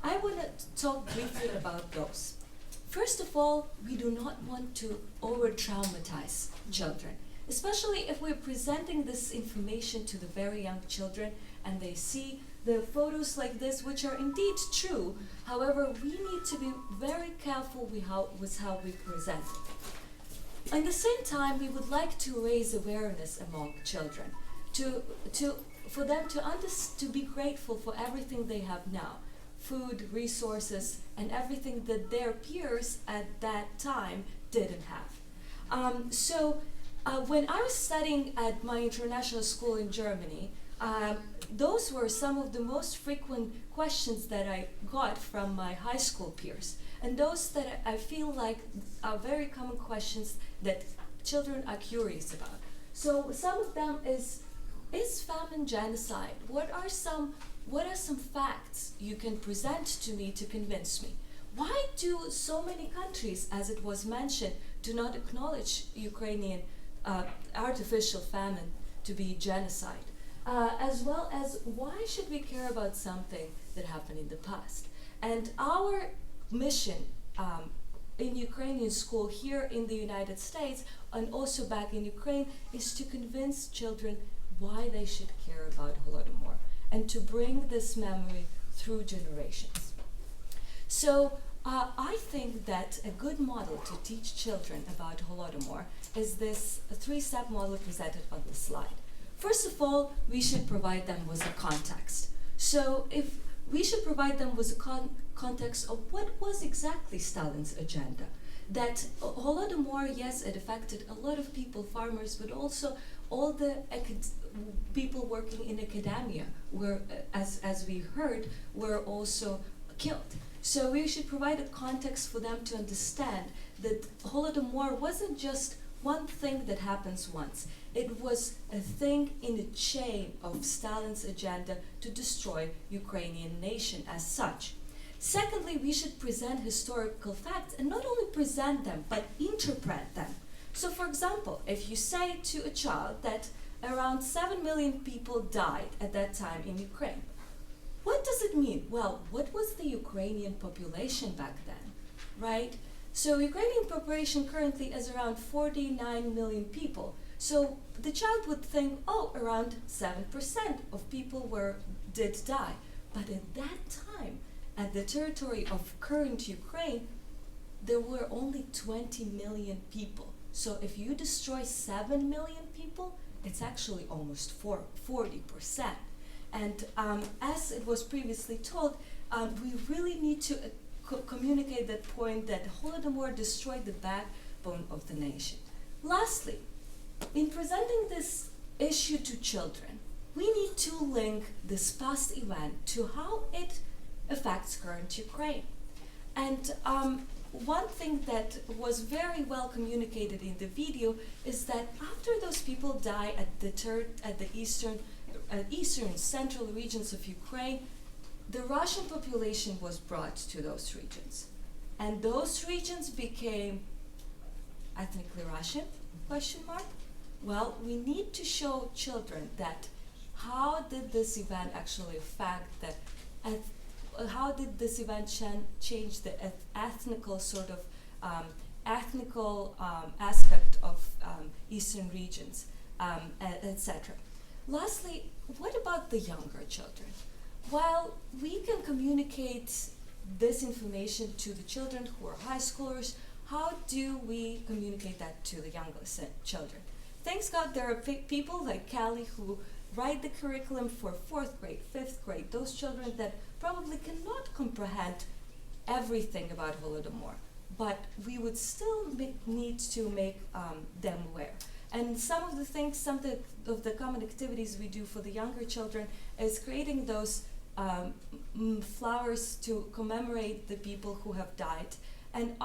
I want to talk briefly about those. First of all, we do not want to over-traumatize children, especially if we're presenting this information to the very young children and they see the photos like this, which are indeed true. However, we need to be very careful with how we present it. At the same time, we would like to raise awareness among children, for them to be grateful for everything they have now, food, resources, and everything that their peers at that time didn't have. When I was studying at my international school in Germany, those were some of the most frequent questions that I got from my high school peers, and those that I feel like are very common questions that children are curious about. So some of them is famine genocide? What are some facts you can present to me to convince me? Why do so many countries, as it was mentioned, do not acknowledge Ukrainian artificial famine to be genocide? As well as, why should we care about something that happened in the past? And our mission in Ukrainian school here in the United States and also back in Ukraine is to convince children why they should care about Holodomor and to bring this memory through generations. So I think that a good model to teach children about Holodomor is this three-step model presented on the slide. First of all, we should provide them with a context. So if we should provide them with a context of what was exactly Stalin's agenda. That Holodomor, yes, it affected a lot of people, farmers, but also all the people working in academia were, as we heard, were also killed. So we should provide a context for them to understand that Holodomor wasn't just one thing that happens once. It was a thing in a chain of Stalin's agenda to destroy Ukrainian nation as such. Secondly, we should present historical facts, and not only present them, but interpret them. So for example, if you say to a child that around 7 million people died at that time in Ukraine, what does it mean? Well, what was the Ukrainian population back then, right? So Ukrainian population currently is around 49 million people. So the child would think, oh, around 7% of people did die. But at that time, at the territory of current Ukraine, there were only 20 million people So if you destroy 7 million people, it's actually almost 40%. And as it was previously told, we really need to communicate that point that Holodomor destroyed the backbone of the nation. Lastly, in presenting this issue to children, we need to link this past event to how it affects current Ukraine. And one thing that was very well communicated in the video is that after those people die at the eastern central regions of Ukraine, the Russian population was brought to those regions. And those regions became ethnically Russian, question mark? Well, we need to show children that how did this event actually affect that, how did this event change the ethnical sort of aspect of eastern regions, etc. Lastly, what about the younger children? While we can communicate this information to the children who are high schoolers, how do we communicate that to the younger children? Thanks God there are people like Callie who write the curriculum for 4th grade, 5th grade, those children that probably cannot comprehend everything about Holodomor, but we would still need to make them aware. And some of the common activities we do for the younger children is creating those flowers to commemorate the people who have died. And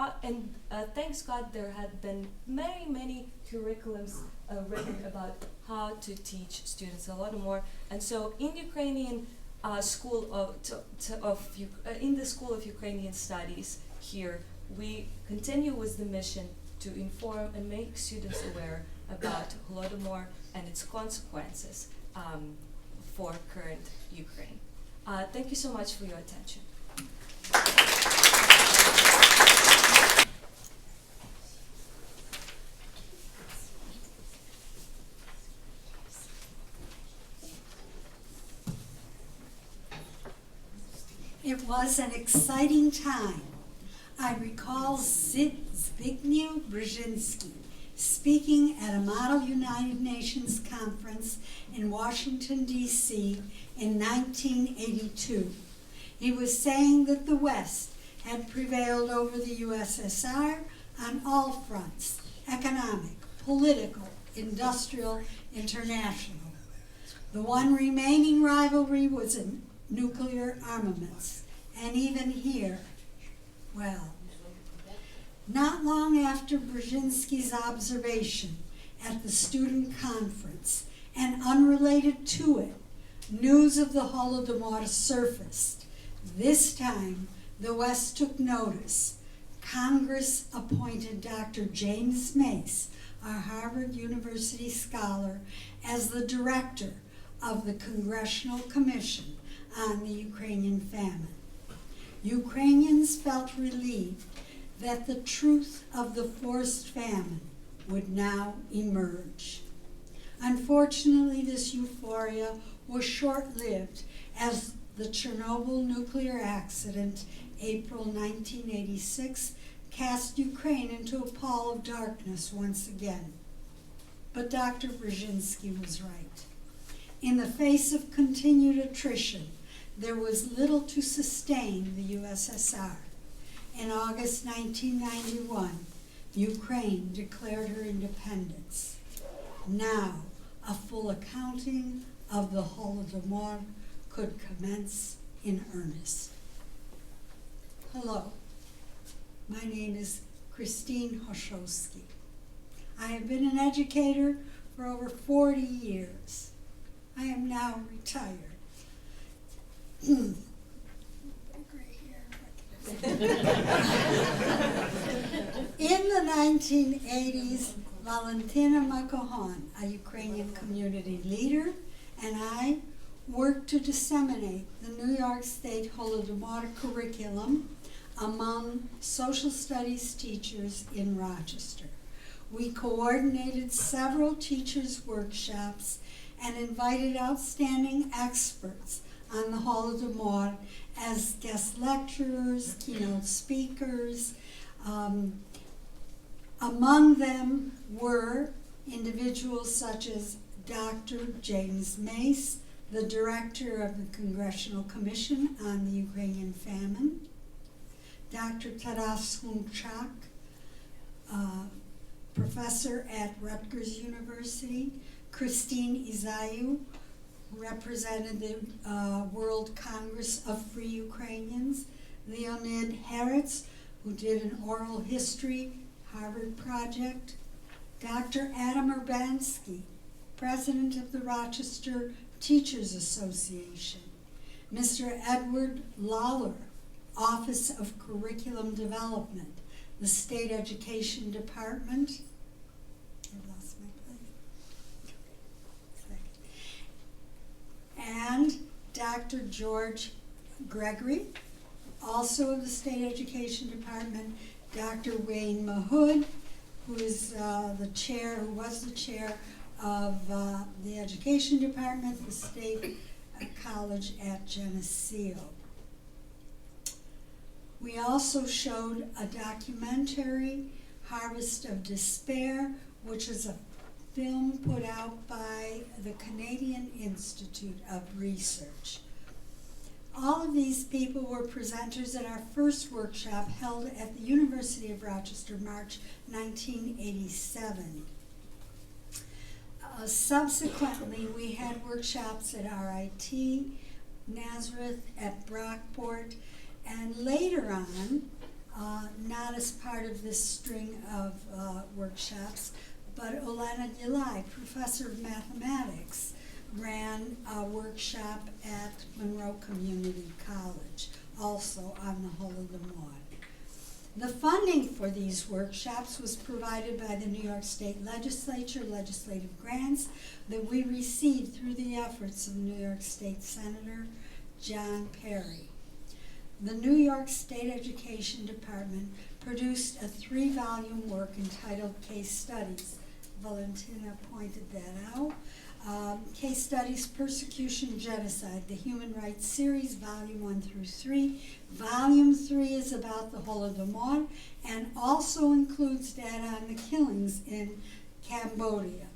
thanks God there have been many curriculums written about how to teach students Holodomor. And so in Ukrainian in the School of Ukrainian Studies here, we continue with the mission to inform and make students aware about Holodomor and its consequences for current Ukraine. Thank you so much for your attention. It was an exciting time. I recall Zbigniew Brzezinski speaking at a Model United Nations conference in Washington, D.C. in 1982. He was saying that the West had prevailed over the USSR on all fronts: economic, political, industrial, international. The one remaining rivalry was in nuclear armaments. And even here, well, not long after Brzezinski's observation at the student conference, and unrelated to it, news of the Holodomor surfaced. This time, the West took notice. Congress appointed Dr. James Mace, a Harvard University scholar, as the director of the Congressional Commission on the Ukrainian famine. Ukrainians felt relieved that the truth of the forced famine would now emerge. Unfortunately, this euphoria was short-lived as the Chernobyl nuclear accident, April 1986, cast Ukraine into a pall of darkness once again. But Dr. Brzezinski was right. In the face of continued attrition, there was little to sustain the USSR. In August 1991, Ukraine declared her independence. Now, a full accounting of the Holodomor could commence in earnest. Hello, my name is Christine Hoshowski. I have been an educator for over 40 years. I am now retired. In the 1980s, Valentina Makohon, a Ukrainian community leader, and I worked to disseminate the New York State Holodomor curriculum among social studies teachers in Rochester. We coordinated several teachers' workshops and invited outstanding experts on the Holodomor as guest lecturers, keynote speakers, Among them were individuals such as Dr. James Mace, the director of the Congressional Commission on the Ukrainian Famine, Dr. Taras Hunchak, professor at Rutgers University, Christine Izayu, who represented the World Congress of Free Ukrainians, Leonid Heretz, who did an oral history Harvard project, Dr. Adam Urbanski, president of the Rochester Teachers Association, Mr. Edward Lawler, Office of Curriculum Development, the State Education Department. I lost my place. And Dr. George Gregory, also of the State Education Department, Dr. Wayne Mahood, who is who was the chair of the Education Department, the State College at Geneseo. We also showed a documentary, Harvest of Despair, which is a film put out by the Canadian Institute of Research. All of these people were presenters at our first workshop held at the University of Rochester, March 1987. Subsequently, we had workshops at RIT, Nazareth, at Brockport, and later on, not as part of this string of workshops, but Olena Gilai, professor of mathematics, ran a workshop at Monroe Community College, also on the Holodomor. The funding for these workshops was provided by the New York State Legislature, legislative grants that we received through the efforts of New York State Senator John Perry. The New York State Education Department produced a 3-volume work entitled Case Studies. Valentina pointed that out. Case Studies, Persecution, Genocide, the Human Rights Series, Volume 1 through 3. Volume 3 is about the Holodomor and also includes data on the killings in Cambodia.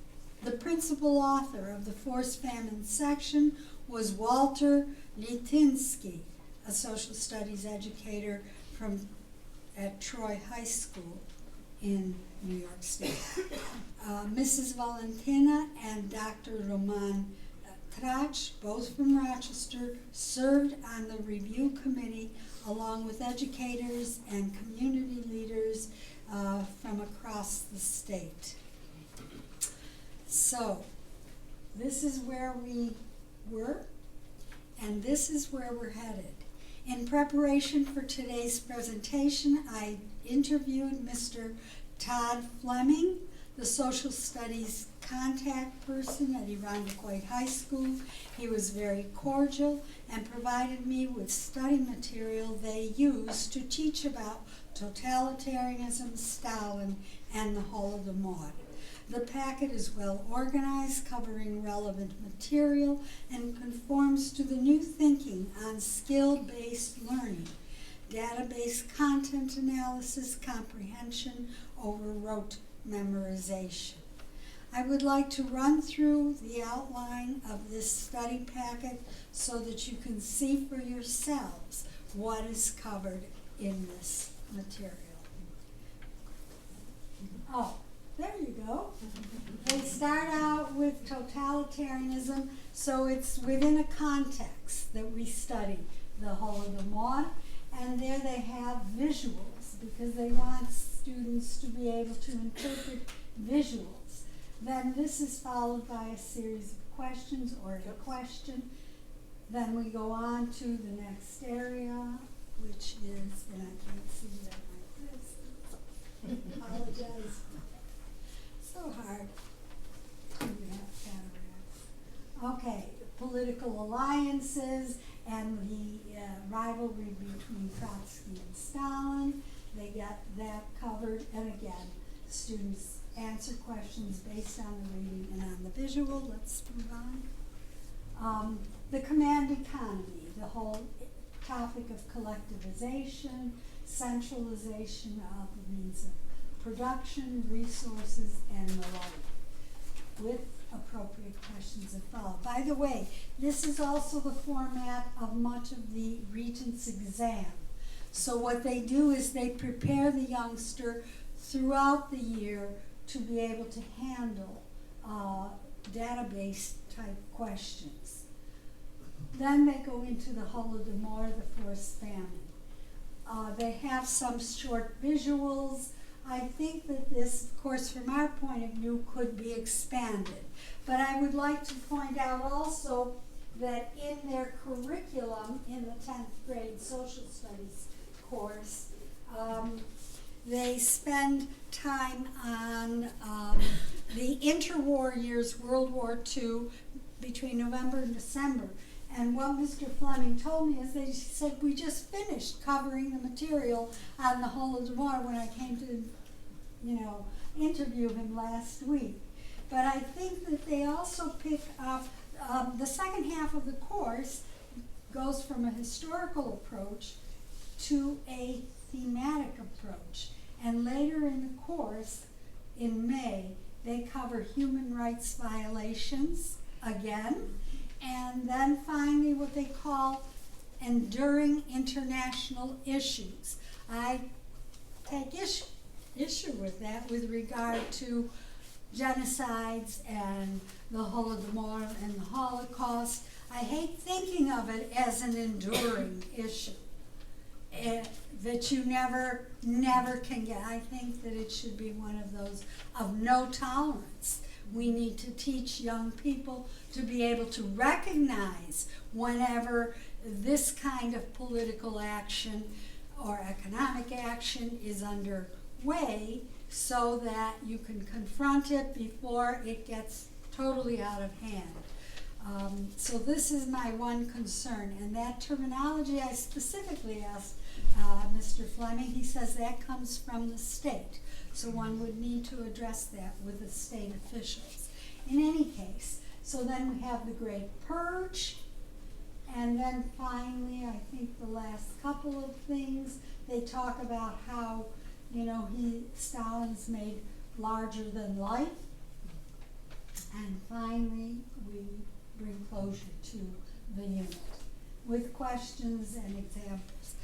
The principal author of the Forced Famine section was Walter Litinsky, a social studies educator at Troy High School in New York State. Mrs. Valentina and Dr. Roman Trach, both from Rochester, served on the review committee along with educators and community leaders from across the state. So, this is where we were, and this is where we're headed. In preparation for today's presentation, I interviewed Mr. Todd Fleming, the social studies contact person at Irondequoit High School. He was very cordial and provided me with study material they used to teach about totalitarianism, Stalin, and the Holodomor. The packet is well organized, covering relevant material, and conforms to the new thinking on skill-based learning, database content analysis, comprehension over rote memorization. I would like to run through the outline of this study packet so that you can see for yourselves what is covered in this material. Oh, there you go. They start out with totalitarianism, so it's within a context that we study the Holodomor, and there they have visuals because they want students to be able to interpret visuals. Then this is followed by a series of questions or a question. Then we go on to the next area, which is, and I can't see that like this. Apologize. So hard. We have cataracts. Okay, political alliances and the rivalry between Trotsky and Stalin. They get that covered, and again, students answer questions based on the reading and on the visual. Let's move on. The command economy, the whole topic of collectivization, centralization of the means of production, resources, and the like, with appropriate questions that follow. By the way, this is also the format of much of the Regents exam. So what they do is they prepare the youngster throughout the year to be able to handle database type questions. Then they go into the Holodomor, the forced famine. They have some short visuals. I think that this, of course, from our point of view, could be expanded. But I would like to point out also that in their curriculum, in the 10th grade social studies course, they spend time on the interwar years, World War II, between November and December. And what Mr. Fleming told me is that he said, we just finished covering the material on the Holodomor when I came to, interview him last week. But I think that they also pick up, the second half of the course goes from a historical approach to a thematic approach. And later in the course, in May, they cover human rights violations again, and then finally what they call enduring international issues. I take issue with that with regard to genocides and the Holodomor and the Holocaust. I hate thinking of it as an enduring issue that you never can get. I think that it should be one of those of no tolerance. We need to teach young people to be able to recognize whenever this kind of political action or economic action is underway, so that you can confront it before it gets totally out of hand. So this is my one concern, and that terminology I specifically asked Mr. Fleming. He says that comes from the state, so one would need to address that with the state officials. In any case, so then we have the Great Purge, and then finally, I think the last couple of things, they talk about how, Stalin's made larger than life, and finally, we bring closure to the unit with questions and examples.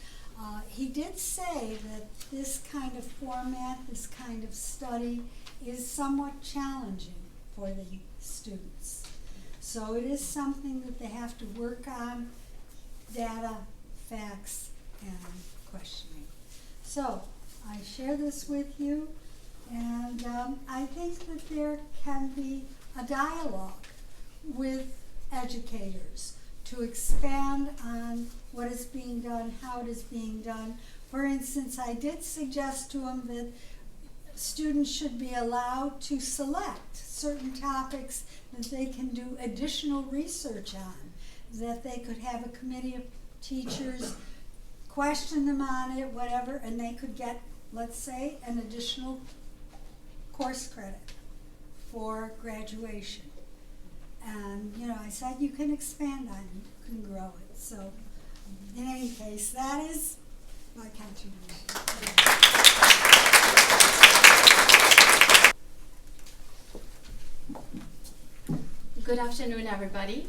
He did say that this kind of format, this kind of study, is somewhat challenging for the students. So it is something that they have to work on, data, facts, and questioning. So I share this with you, and I think that there can be a dialogue with educators to expand on what is being done, how it is being done. For instance, I did suggest to them that students should be allowed to select certain topics that they can do additional research on, that they could have a committee of teachers question them on it, whatever, and they could get, let's say, an additional course credit for graduation. And, I said you can expand on it, you can grow it. So, in any case, that is my contribution. Good afternoon, everybody.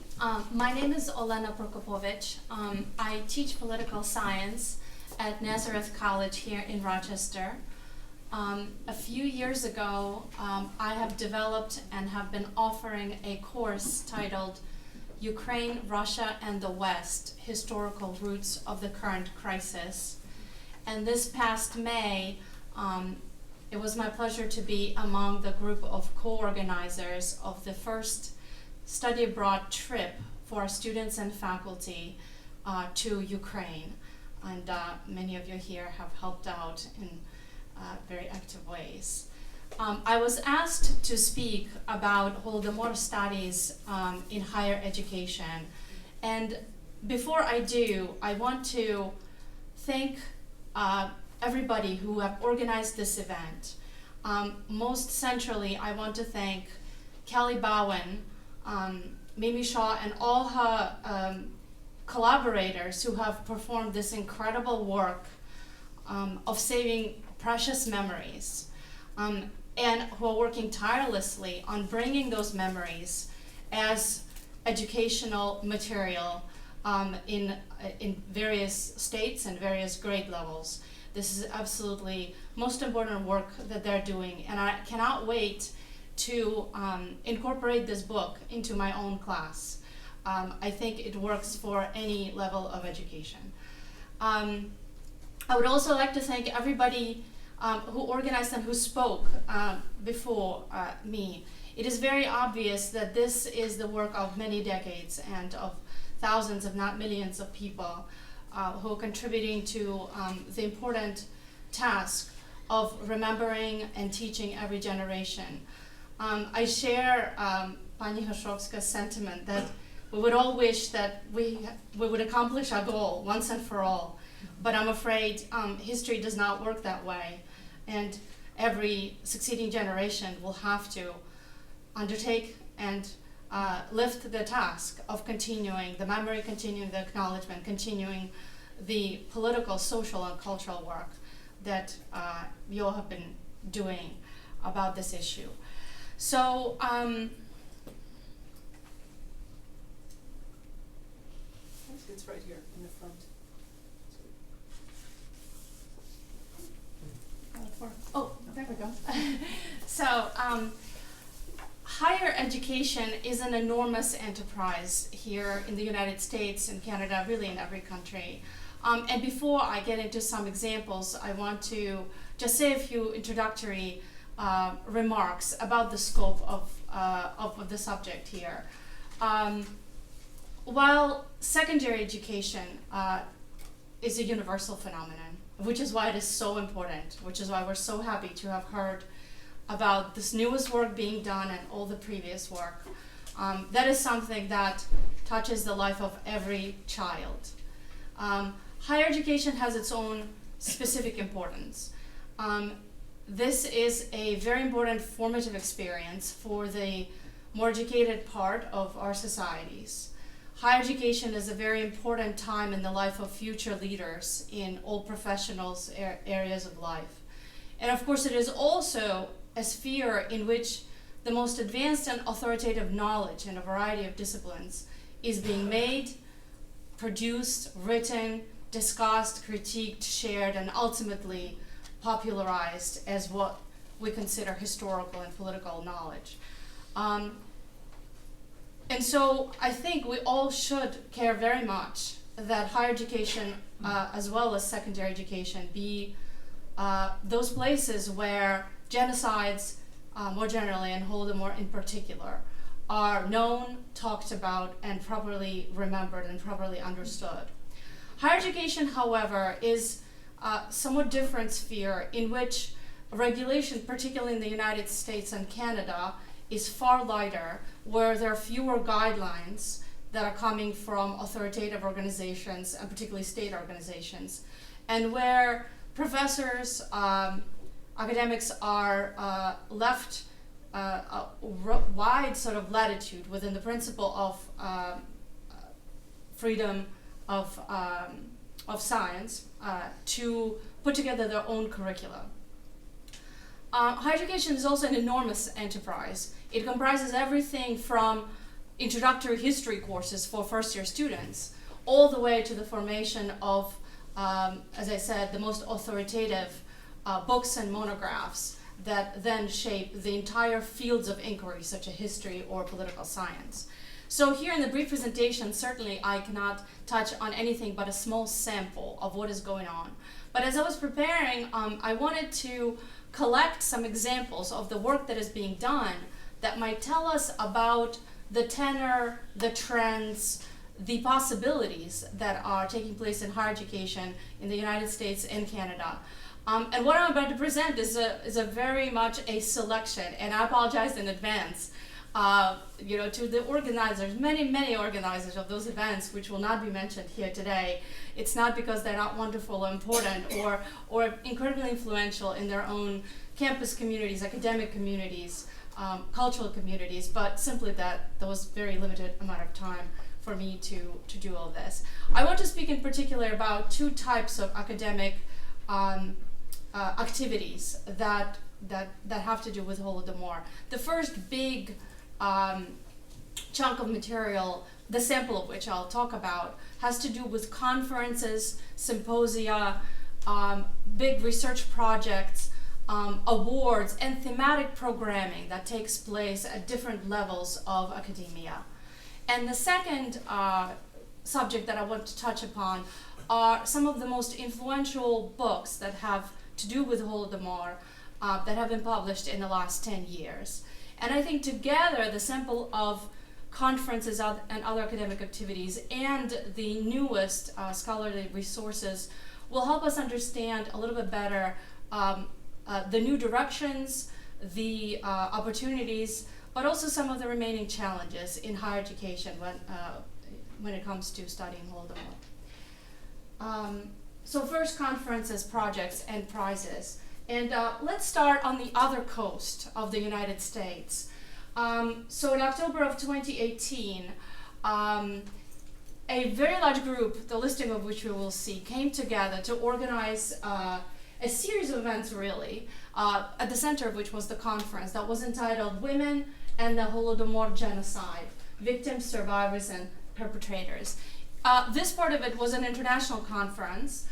My name is Olena Prokopovich. I teach political science at Nazareth College here in Rochester. A few years ago, I have developed and have been offering a course titled Ukraine, Russia, and the West, Historical Roots of the Current Crisis. And this past May, it was my pleasure to be among the group of co-organizers of the first study abroad trip for students and faculty to Ukraine. And many of you here have helped out in very active ways. I was asked to speak about Holodomor studies in higher education. And before I do, I want to thank everybody who have organized this event. Most centrally, I want to thank Kelly Bowen, Mimi Shaw, and all her collaborators who have performed this incredible work of saving precious memories. and who are working tirelessly on bringing those memories as educational material in various states and various grade levels. This is absolutely most important work that they're doing, and I cannot wait to incorporate this book into my own class. I think it works for any level of education. I would also like to thank everybody who organized and who spoke before me. It is very obvious that this is the work of many decades and of thousands, if not millions, of people who are contributing to the important task of remembering and teaching every generation. I share Pani Hashrovska's sentiment that we would all wish that we would accomplish our goal once and for all, but I'm afraid history does not work that way, and every succeeding generation will have to undertake and lift the task of continuing the memory, continuing the acknowledgement, continuing the political, social, and cultural work that you all have been doing about this issue. So, It's right here in the front. Oh, there we go. So, higher education is an enormous enterprise here in the United States, in Canada, really in every country. And before I get into some examples, I want to just say a few introductory remarks about the scope of the subject here. While secondary education is a universal phenomenon, which is why it is so important, which is why we're so happy to have heard about this newest work being done and all the previous work. That is something that touches the life of every child. Higher education has its own specific importance. This is a very important formative experience for the more educated part of our societies. Higher education is a very important time in the life of future leaders in all professionals' areas of life. And of course, it is also a sphere in which the most advanced and authoritative knowledge in a variety of disciplines is being made, produced, written, discussed, critiqued, shared, and ultimately popularized as what we consider historical and political knowledge. And so I think we all should care very much that higher education, as well as secondary education, be those places where genocides, more generally, and Holodomor in particular, are known, talked about, and properly remembered and properly understood. Higher education, however, is a somewhat different sphere in which regulation, particularly in the United States and Canada, is far lighter, where there are fewer guidelines that are coming from authoritative organizations, and particularly state organizations, and where professors, academics are left a wide sort of latitude within the principle of freedom of science to put together their own curricula. Higher education is also an enormous enterprise. It comprises everything from introductory history courses for first-year students, all the way to the formation of, as I said, the most authoritative books and monographs that then shape the entire fields of inquiry, such as history or political science. So here in the brief presentation, certainly I cannot touch on anything but a small sample of what is going on. But as I was preparing, I wanted to collect some examples of the work that is being done that might tell us about the tenor, the trends, the possibilities that are taking place in higher education in the United States and Canada. And what I'm about to present is a very much a selection, and I apologize in advance to the organizers, many organizers of those events, which will not be mentioned here today. It's not because they're not wonderful or important or incredibly influential in their own campus communities, academic communities, cultural communities, but simply that there was very limited amount of time for me to do all this. I want to speak in particular about two types of academic activities that that have to do with Holodomor. The first big chunk of material, the sample of which I'll talk about, has to do with conferences, symposia, big research projects, awards, and thematic programming that takes place at different levels of academia. And the second subject that I want to touch upon are some of the most influential books that have to do with Holodomor that have been published in the last 10 years. And I think together the sample of conferences and other academic activities and the newest scholarly resources will help us understand a little bit better the new directions, the opportunities, but also some of the remaining challenges in higher education when it comes to studying Holodomor. So first, conferences, projects, and prizes. And let's start on the other coast of the United States. So in October of 2018, a very large group, the listing of which we will see, came together to organize a series of events, really, at the center of which was the conference that was entitled Women and the Holodomor Genocide, Victims, Survivors, and Perpetrators. This part of it was an international conference.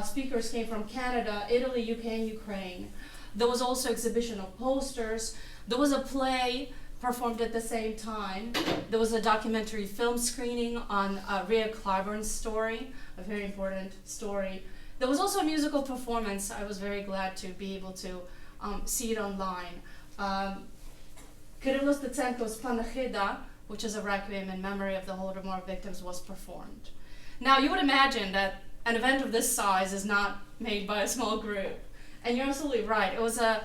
Speakers came from Canada, Italy, UK, and Ukraine. There was also exhibition of posters. There was a play performed at the same time. There was a documentary film screening on Rhea Clyburn's story, a very important story. There was also a musical performance. I was very glad to be able to see it online. Kyrillos Tsenko's Panachida, which is a requiem in memory of the Holodomor victims, was performed. Now, you would imagine that an event of this size is not made by a small group. And you're absolutely right. It was a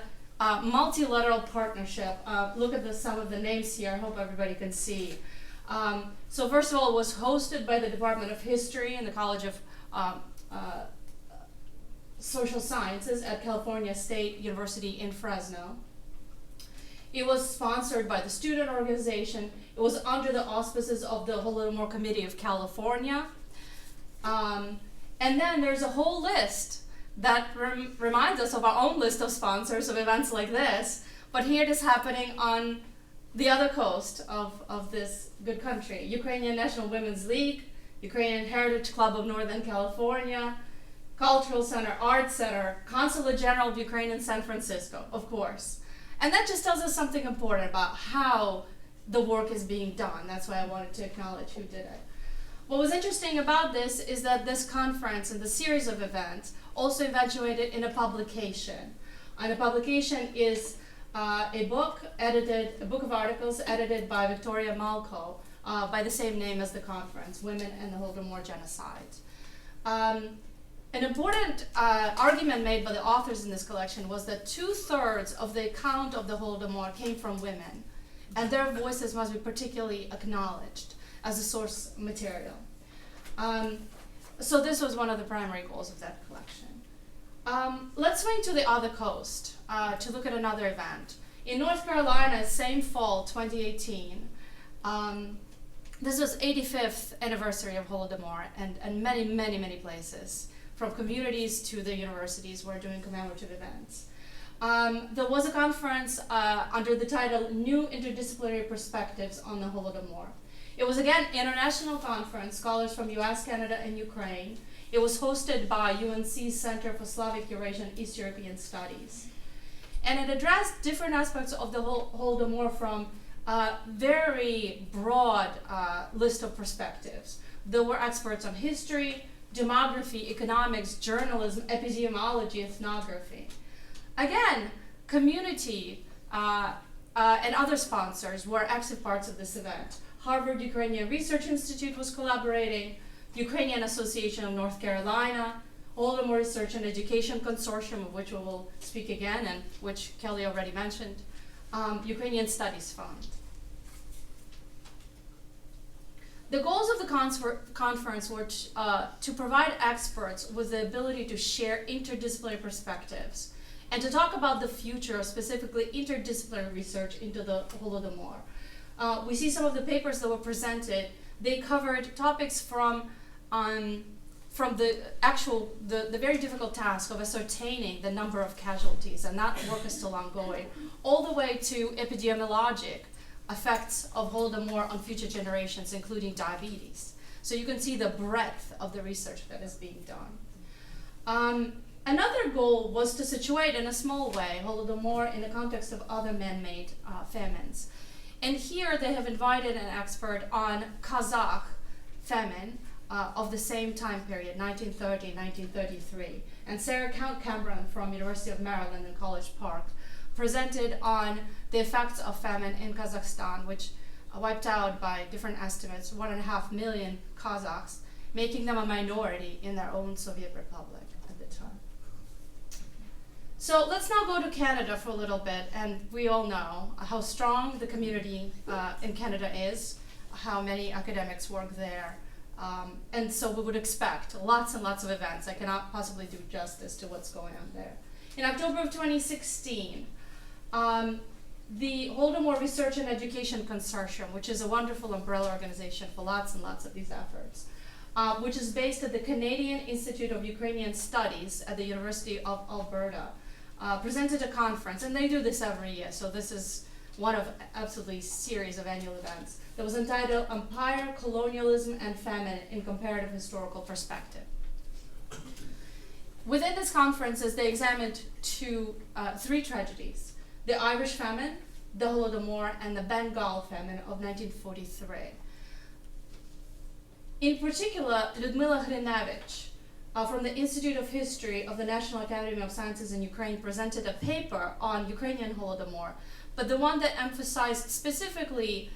multilateral partnership. Look at some of the names here. I hope everybody can see. So first of all, it was hosted by the Department of History and the College of Social Sciences at California State University in Fresno. It was sponsored by the student organization. It was under the auspices of the Holodomor Committee of California. And then there's a whole list that reminds us of our own list of sponsors of events like this. But here it is happening on the other coast of this good country. Ukrainian National Women's League, Ukrainian Heritage Club of Northern California, Cultural Center, Art Center, Consulate General of Ukraine in San Francisco, of course. And that just tells us something important about how the work is being done. That's why I wanted to acknowledge who did it. What was interesting about this is that this conference and the series of events also eventuated in a publication. And the publication is a book of articles edited by Victoria Malko by the same name as the conference, Women and the Holodomor Genocide. An important argument made by the authors in this collection was that 2/3 of the account of the Holodomor came from women, and their voices must be particularly acknowledged as a source material. So this was one of the primary goals of that collection. Let's swing to the other coast to look at another event. In North Carolina, same fall, 2018, this was 85th anniversary of Holodomor, and many, many, many places, from communities to the universities, were doing commemorative events. There was a conference under the title New Interdisciplinary Perspectives on the Holodomor. It was, again, international conference, scholars from US, Canada, and Ukraine. It was hosted by UNC's Center for Slavic, Eurasian, and East European Studies. And it addressed different aspects of the Holodomor from a very broad list of perspectives. There were experts on history, demography, economics, journalism, epidemiology, ethnography. Again, community and other sponsors were active parts of this event. Harvard Ukrainian Research Institute was collaborating, Ukrainian Association of North Carolina, Holodomor Research and Education Consortium, of which we will speak again and which Kelly already mentioned, Ukrainian Studies Fund. The goals of the conference were to provide experts with the ability to share interdisciplinary perspectives and to talk about the future of specifically interdisciplinary research into the Holodomor. We see some of the papers that were presented. They covered topics from from the very difficult task of ascertaining the number of casualties, and that work is still ongoing, all the way to epidemiologic effects of Holodomor on future generations, including diabetes. So you can see the breadth of the research that is being done. Another goal was to situate in a small way Holodomor in the context of other man-made famines. And here they have invited an expert on Kazakh famine of the same time period, 1930, 1933. And Sarah Cameron from University of Maryland in College Park presented on the effects of famine in Kazakhstan, which wiped out, by different estimates, 1.5 million Kazakhs, making them a minority in their own Soviet republic at the time. So let's now go to Canada for a little bit, and we all know how strong the community in Canada is, how many academics work there, and so we would expect lots and lots of events. I cannot possibly do justice to what's going on there. In October of 2016, the Holodomor Research and Education Consortium, which is a wonderful umbrella organization for lots and lots of these efforts, which is based at the Canadian Institute of Ukrainian Studies at the University of Alberta, presented a conference, and they do this every year, so this is one of absolutely series of annual events, that was entitled Empire, Colonialism, and Famine in Comparative Historical Perspective. Within this conferences, they examined three tragedies: the Irish famine, the Holodomor, and the Bengal famine of 1943. In particular, Ludmila Hrinevich from the Institute of History of the National Academy of Sciences in Ukraine presented a paper on Ukrainian Holodomor, but the one that emphasized specifically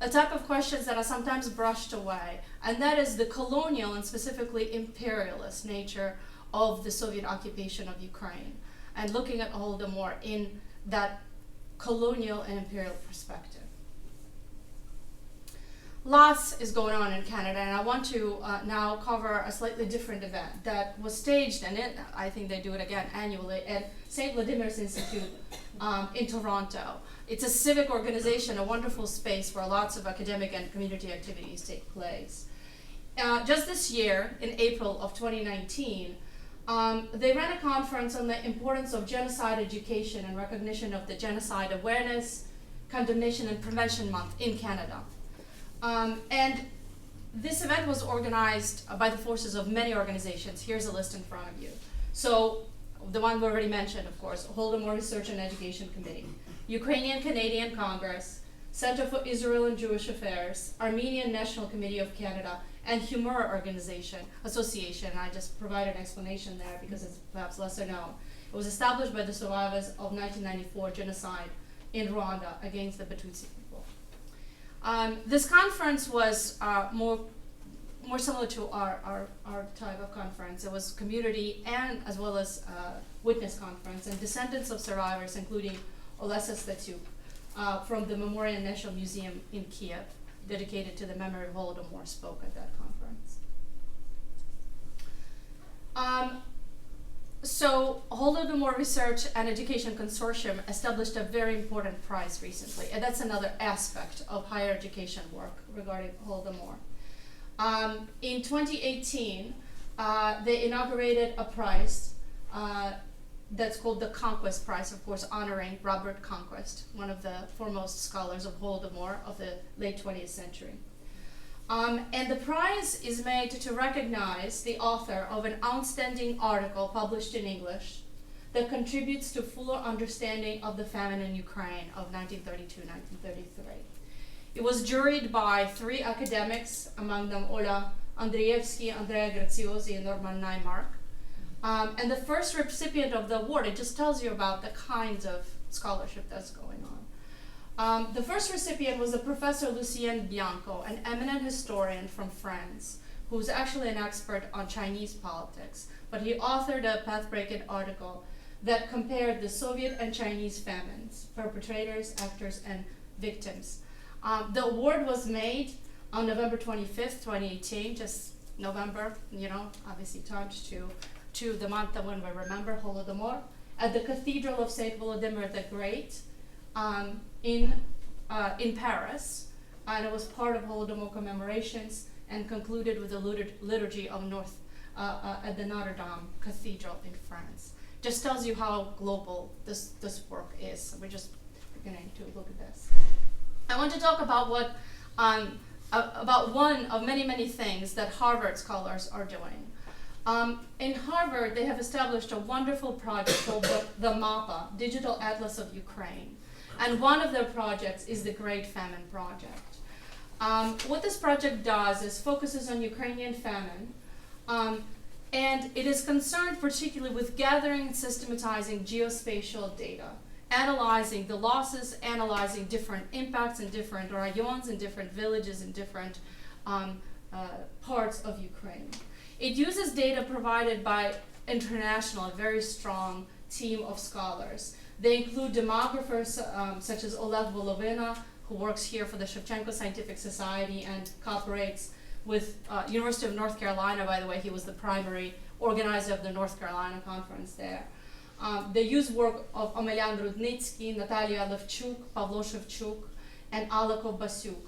a type of questions that are sometimes brushed away, and that is the colonial and specifically imperialist nature of the Soviet occupation of Ukraine, and looking at Holodomor in that colonial and imperial perspective. Lots is going on in Canada, and I want to now cover a slightly different event that was staged, and I think they do it again annually, at St. Vladimir's Institute in Toronto. It's a civic organization, a wonderful space where lots of academic and community activities take place. Just this year, in April of 2019, they ran a conference on the importance of genocide education and recognition of the Genocide Awareness, Condemnation, and Prevention Month in Canada. And this event was organized by the forces of many organizations. Here's a list in front of you. So the one we already mentioned, of course, Holodomor Research and Education Committee, Ukrainian Canadian Congress, Center for Israel and Jewish Affairs, Armenian National Committee of Canada, and Humor Association. I just provide an explanation there because it's perhaps lesser known. It was established by the survivors of 1994 genocide in Rwanda against the Tutsi people. This conference was more similar to our type of conference. It was community and as well as witness conference, and descendants of survivors, including Olesa Statyuk from the Memorial National Museum in Kiev, dedicated to the memory of Holodomor, spoke at that conference. So Holodomor Research and Education Consortium established a very important prize recently, and that's another aspect of higher education work regarding Holodomor. In 2018, they inaugurated a prize that's called the Conquest Prize, of course, honoring Robert Conquest, one of the foremost scholars of Holodomor of the late 20th century. And the prize is made to recognize the author of an outstanding article published in English that contributes to fuller understanding of the famine in Ukraine of 1932-1933. It was juried by 3 academics, among them Ola Andrievsky, Andrea Graziosi, and Norman Neimark. And the first recipient of the award, it just tells you about the kinds of scholarship that's going on. The first recipient was the Professor Lucien Bianco, an eminent historian from France, who's actually an expert on Chinese politics, but he authored a path-breaking article that compared the Soviet and Chinese famines, perpetrators, actors, and victims. The award was made on November 25th, 2018, just November, obviously timed to the month when we remember Holodomor, at the Cathedral of St. Volodymyr the Great in Paris, and it was part of Holodomor commemorations and concluded with the liturgy of at the Notre Dame Cathedral in France. Just tells you how global this work is. So we're just beginning to look at this. I want to talk about about one of many things that Harvard scholars are doing. In Harvard, they have established a wonderful project called the MAPA, Digital Atlas of Ukraine. And one of their projects is the Great Famine Project. What this project does is focuses on Ukrainian famine, and it is concerned particularly with gathering and systematizing geospatial data, analyzing the losses, analyzing different impacts in different rayons, in different villages, in different parts of Ukraine. It uses data provided by international, a very strong team of scholars. They include demographers such as Oleg Volovina, who works here for the Shevchenko Scientific Society and cooperates with University of North Carolina. By the way, he was the primary organizer of the North Carolina conference there. They use work of Omelian Rudnitsky, Natalia Levchuk, Pavlo Shevchuk, and Aleko Basyuk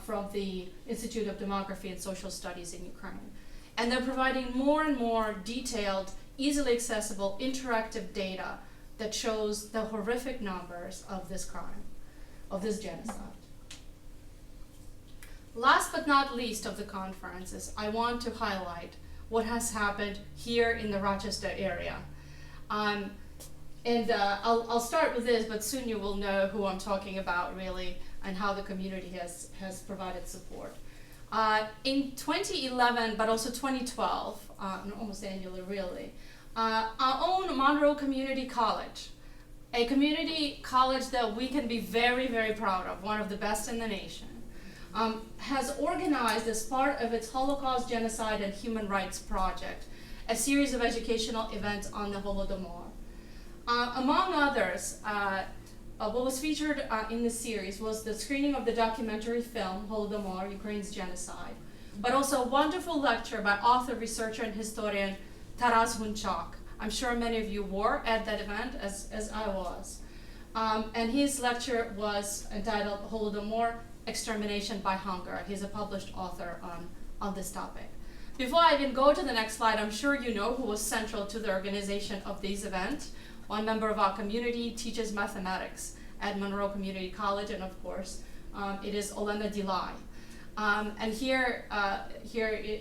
from the Institute of Demography and Social Studies in Ukraine. And they're providing more and more detailed, easily accessible, interactive data that shows the horrific numbers of this crime, of this genocide. Last but not least of the conferences, I want to highlight what has happened here in the Rochester area. I'll start with this, but soon you will know who I'm talking about really and how the community has provided support. In 2011, but also 2012, almost annually really, our own Monroe Community College, a community college that we can be very, very proud of, one of the best in the nation, has organized as part of its Holocaust, Genocide, and Human Rights Project a series of educational events on the Holodomor. Among others, what was featured in the series was the screening of the documentary film Holodomor, Ukraine's Genocide, but also a wonderful lecture by author, researcher, and historian Taras Hunchak. I'm sure many of you were at that event, as I was. And his lecture was entitled Holodomor, Extermination by Hunger. He's a published author on this topic. Before I even go to the next slide, I'm sure you know who was central to the organization of these events. One member of our community teaches mathematics at Monroe Community College, and of course, it is Olena Dilai. And here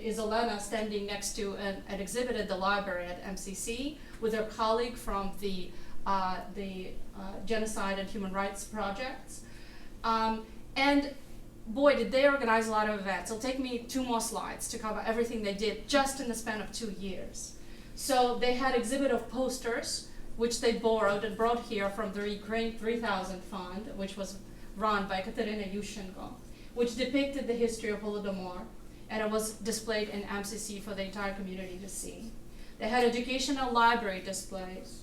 is Olena standing next to an exhibit at the library at MCC with her colleague from the Genocide and Human Rights Projects. And boy, did they organize a lot of events. It'll take me 2 more slides to cover everything they did just in the span of 2 years. So they had exhibit of posters, which they borrowed and brought here from the Ukraine 3000 Fund, which was run by Katerina Yushchenko, which depicted the history of Holodomor, and it was displayed in MCC for the entire community to see. They had educational library displays.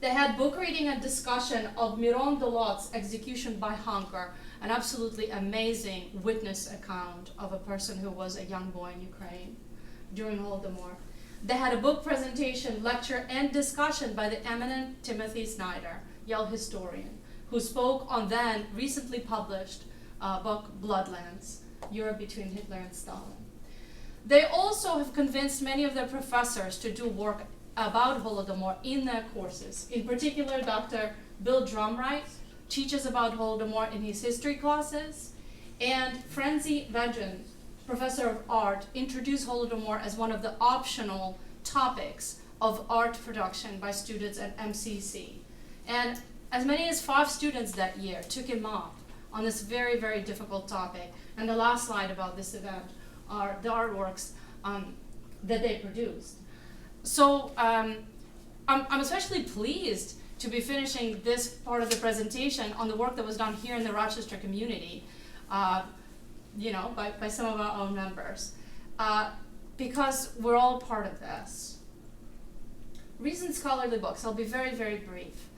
They had book reading and discussion of Miron Dolot's Execution by Hunger, an absolutely amazing witness account of a person who was a young boy in Ukraine during Holodomor. They had a book presentation, lecture, and discussion by the eminent Timothy Snyder, Yale historian, who spoke on then recently published book Bloodlands, Europe Between Hitler and Stalin. They also have convinced many of their professors to do work about Holodomor in their courses. In particular, Dr. Bill Drumright teaches about Holodomor in his history classes, and Franzi Vajan, professor of art, introduced Holodomor as one of the optional topics of art production by students at MCC. And as many as 5 students that year took him up on this very, very difficult topic. And the last slide about this event are the artworks that they produced. So I'm especially pleased to be finishing this part of the presentation on the work that was done here in the Rochester community, by some of our own members, because we're all part of this. Recent scholarly books, I'll be very, very brief.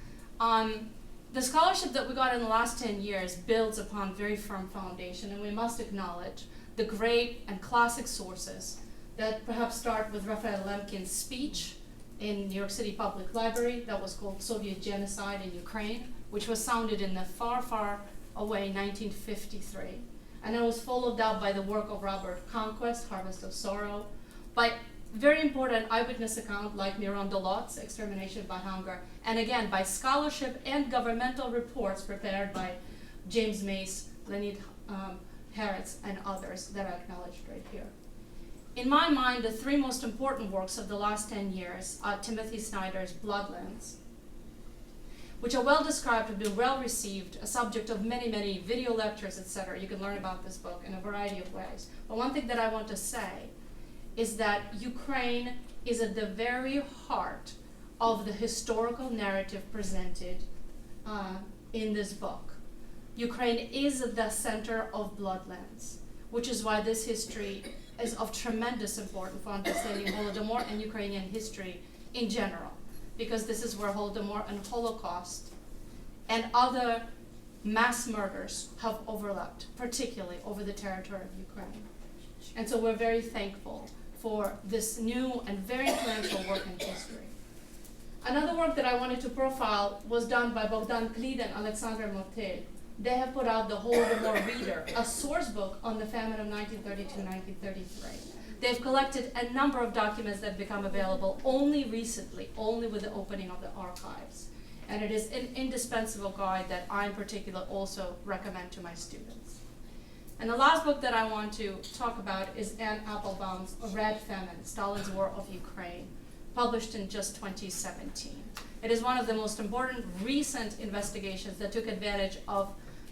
The scholarship that we got in the last 10 years builds upon very firm foundation, and we must acknowledge the great and classic sources that perhaps start with Raphael Lemkin's speech in New York City Public Library that was called Soviet Genocide in Ukraine, which was sounded in the far, far away 1953. And it was followed up by the work of Robert Conquest, Harvest of Sorrow, by very important eyewitness account like Miron Dolot's Extermination by Hunger, and again by scholarship and governmental reports prepared by James Mace, Leonid Harris, and others that are acknowledged right here. In my mind, the three most important works of the last 10 years are Timothy Snyder's Bloodlands, which are well described, have been well received, a subject of many, many video lectures, etc. You can learn about this book in a variety of ways. But one thing that I want to say is that Ukraine is at the very heart of the historical narrative presented in this book. Ukraine is at the center of Bloodlands, which is why this history is of tremendous importance for understanding Holodomor and Ukrainian history in general, because this is where Holodomor and Holocaust and other mass murders have overlapped, particularly over the territory of Ukraine. And so we're very thankful for this new and very influential work in history. Another work that I wanted to profile was done by Bogdan Klid and Alexander Motel. They have put out the Holodomor Reader, a source book on the famine of 1932-1933. They've collected a number of documents that become available only recently, only with the opening of the archives. And it is an indispensable guide that I in particular also recommend to my students. And the last book that I want to talk about is Anne Applebaum's Red Famine, Stalin's War of Ukraine, published in just 2017. It is one of the most important recent investigations that took advantage of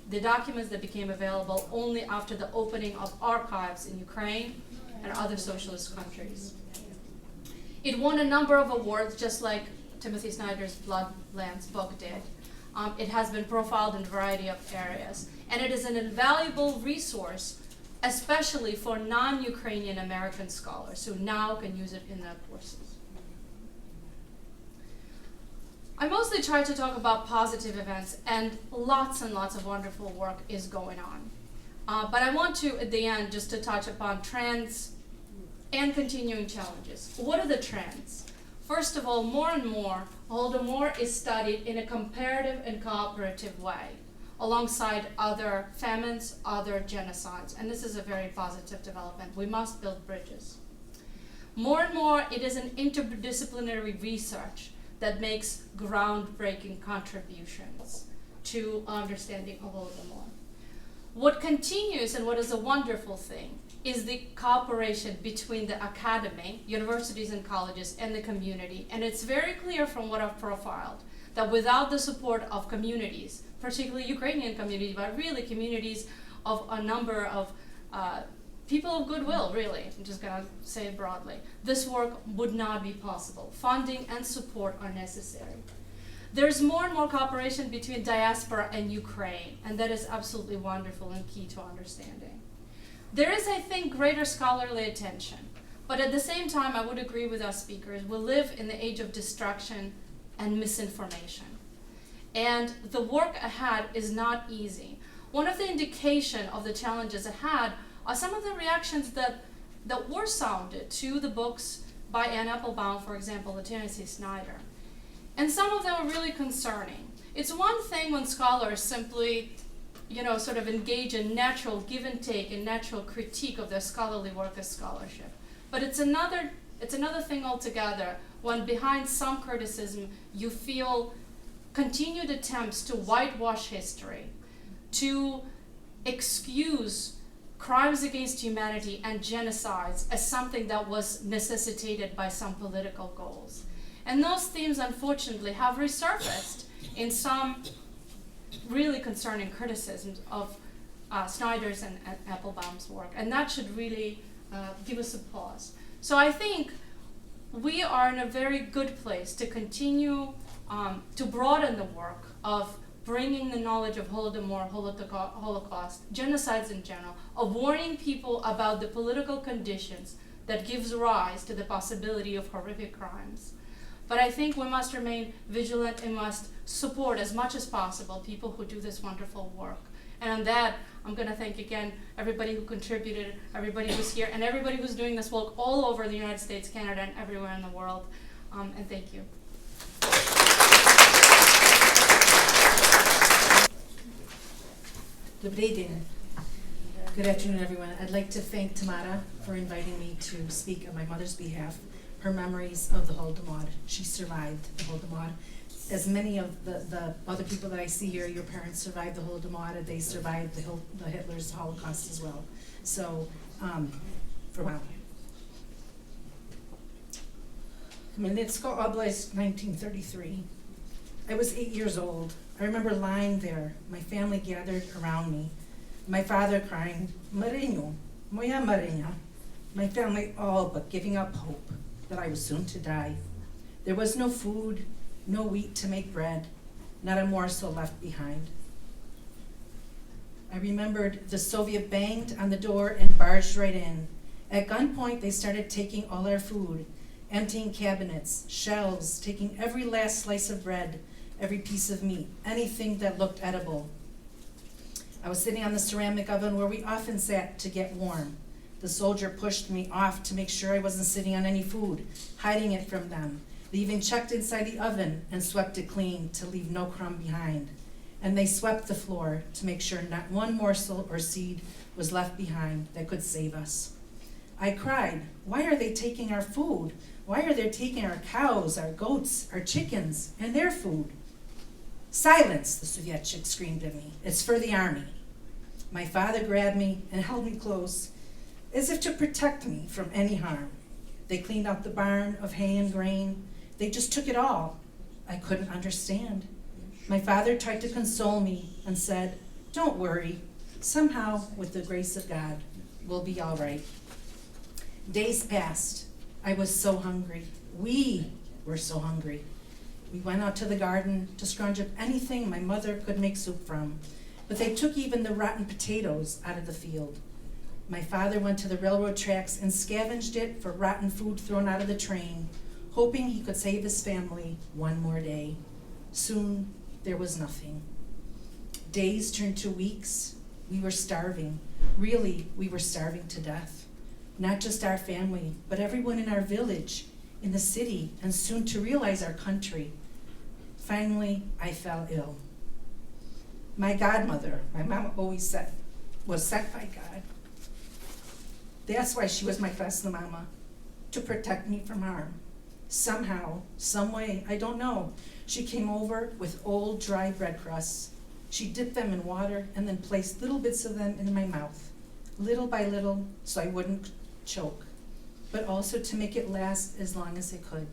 the documents that became available only after the opening of archives in Ukraine and other socialist countries. It won a number of awards, just like Timothy Snyder's Bloodlands book did. It has been profiled in a variety of areas, and it is an invaluable resource, especially for non-Ukrainian American scholars who now can use it in their courses. I mostly try to talk about positive events, and lots of wonderful work is going on. But I want to, at the end, just to touch upon trends and continuing challenges. What are the trends? First of all, more and more, Holodomor is studied in a comparative and cooperative way, alongside other famines, other genocides, and this is a very positive development. We must build bridges. More and more, it is an interdisciplinary research that makes groundbreaking contributions to understanding of Holodomor. What continues, and what is a wonderful thing, is the cooperation between the academy, universities and colleges, and the community. And it's very clear from what I've profiled that without the support of communities, particularly Ukrainian communities, but really communities of a number of people of goodwill, really, I'm just gonna say it broadly, this work would not be possible. Funding and support are necessary. There's more and more cooperation between diaspora and Ukraine, and that is absolutely wonderful and key to understanding. There is, I think, greater scholarly attention, but at the same time, I would agree with our speakers, we live in the age of distraction and misinformation. And the work ahead is not easy. One of the indications of the challenges ahead are some of the reactions that were sounded to the books by Anne Applebaum, for example, the Timothy Snyder. And some of them are really concerning. It's one thing when scholars simply, sort of engage in natural give and take and natural critique of their scholarly work as scholarship. But it's another thing altogether when behind some criticism you feel continued attempts to whitewash history, to excuse crimes against humanity and genocides as something that was necessitated by some political goals. And those themes, unfortunately, have resurfaced in some really concerning criticisms of Snyder's and Applebaum's work, and that should really give us a pause. So I think we are in a very good place to continue to broaden the work of bringing the knowledge of Holodomor, Holocaust, genocides in general, of warning people about the political conditions that gives rise to the possibility of horrific crimes. But I think we must remain vigilant and must support as much as possible people who do this wonderful work. And on that, I'm going to thank again everybody who contributed, everybody who's here, and everybody who's doing this work all over the United States, Canada, and everywhere in the world. And thank you. Dobrý den. Good afternoon, everyone. I'd like to thank Tamara for inviting me to speak on my mother's behalf. Her memories of the Holodomor. She survived the Holodomor. As many of the other people that I see here, your parents survived the Holodomor. They survived the Hitler's Holocaust as well. So, for a while. Chmelnytska Oblast, 1933. I was 8 years old. I remember lying there, my family gathered around me, my father crying, Marinho, moja Marinha, my family all but giving up hope that I was soon to die. There was no food, no wheat to make bread, not a morsel left behind. I remembered the Soviet banged on the door and barged right in. At gunpoint, they started taking all our food, emptying cabinets, shelves, taking every last slice of bread, every piece of meat, anything that looked edible. I was sitting on the ceramic oven where we often sat to get warm. The soldier pushed me off to make sure I wasn't sitting on any food, hiding it from them. They even checked inside the oven and swept it clean to leave no crumb behind. And they swept the floor to make sure not one morsel or seed was left behind that could save us. I cried, why are they taking our food? Why are they taking our cows, our goats, our chickens, and their food? Silence, the Sovietchik screamed at me. It's for the army. My father grabbed me and held me close, as if to protect me from any harm. They cleaned out the barn of hay and grain. They just took it all. I couldn't understand. My father tried to console me and said, don't worry. Somehow, with the grace of God, we'll be all right. Days passed. I was so hungry. We were so hungry. We went out to the garden to scrounge up anything my mother could make soup from, but they took even the rotten potatoes out of the field. My father went to the railroad tracks and scavenged it for rotten food thrown out of the train, hoping he could save his family one more day. Soon, there was nothing. Days turned to weeks. We were starving. Really, we were starving to death. Not just our family, but everyone in our village, in the city, and soon to realize our country. Finally, I fell ill. My godmother, my mama always said, was sent by God. That's why she was my foster mama, to protect me from harm. Somehow, some way, I don't know, she came over with old dry bread crusts. She dipped them in water and then placed little bits of them in my mouth, little by little, so I wouldn't choke, but also to make it last as long as it could.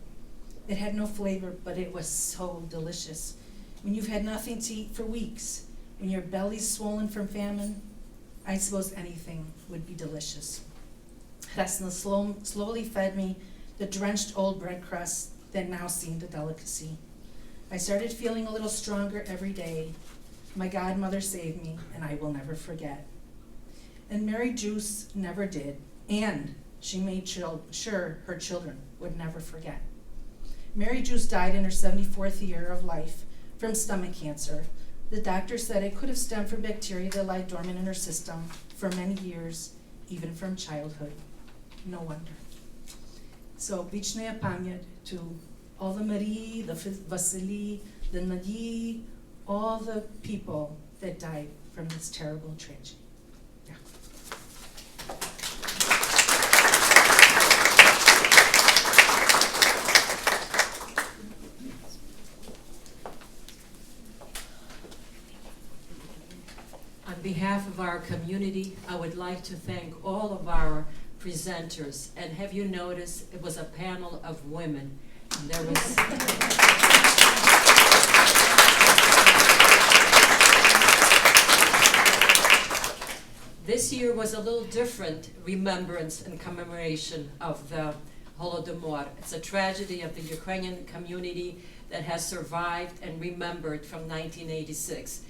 It had no flavor, but it was so delicious. When you've had nothing to eat for weeks, when your belly's swollen from famine, I suppose anything would be delicious. Hresna slowly fed me the drenched old bread crust that now seemed a delicacy. I started feeling a little stronger every day. My godmother saved me, and I will never forget. And Mary Juice never did, and she made sure her children would never forget. Mary Juice died in her 74th year of life from stomach cancer. The doctor said it could have stemmed from bacteria that lie dormant in her system for many years, even from childhood. No wonder. So, Vichnaya Pamyat to all the Marie, the Vasily, the Nadi, all the people that died from this terrible tragedy. Yeah. On behalf of our community, I would like to thank all of our presenters. And have you noticed it was a panel of women? And there was this year was a little different remembrance and commemoration of the Holodomor. It's a tragedy of the Ukrainian community that has survived and remembered from 1986.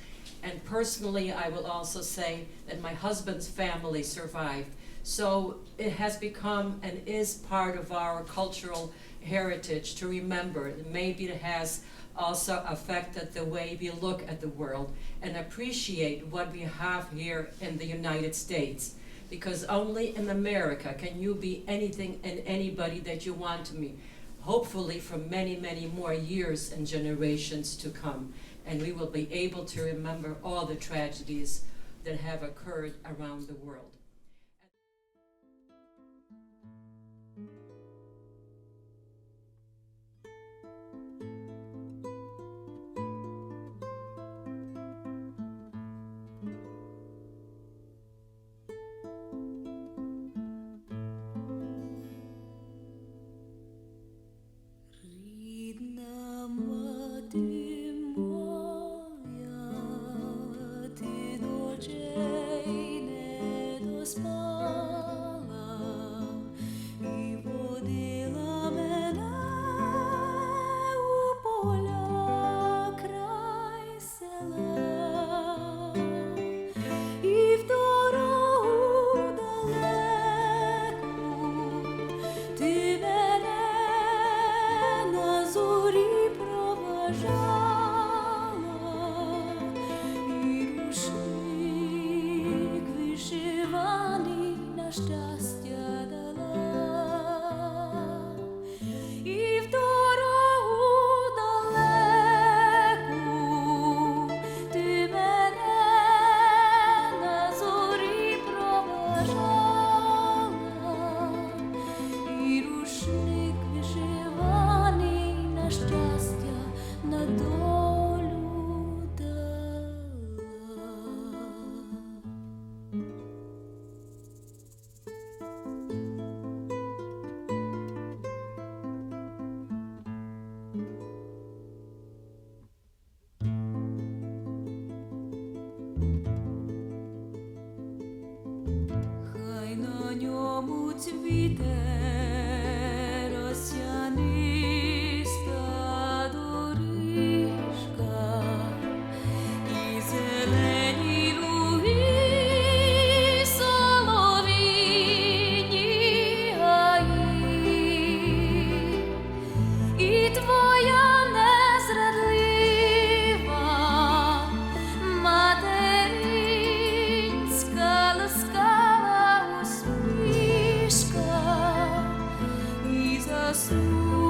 And personally, I will also say that my husband's family survived. So it has become and is part of our cultural heritage to remember. Maybe it has also affected the way we look at the world and appreciate what we have here in the United States. Because only in America can you be anything and anybody that you want to be, hopefully for many, many more years and generations to come. And we will be able to remember all the tragedies that have occurred around the world. Ісус.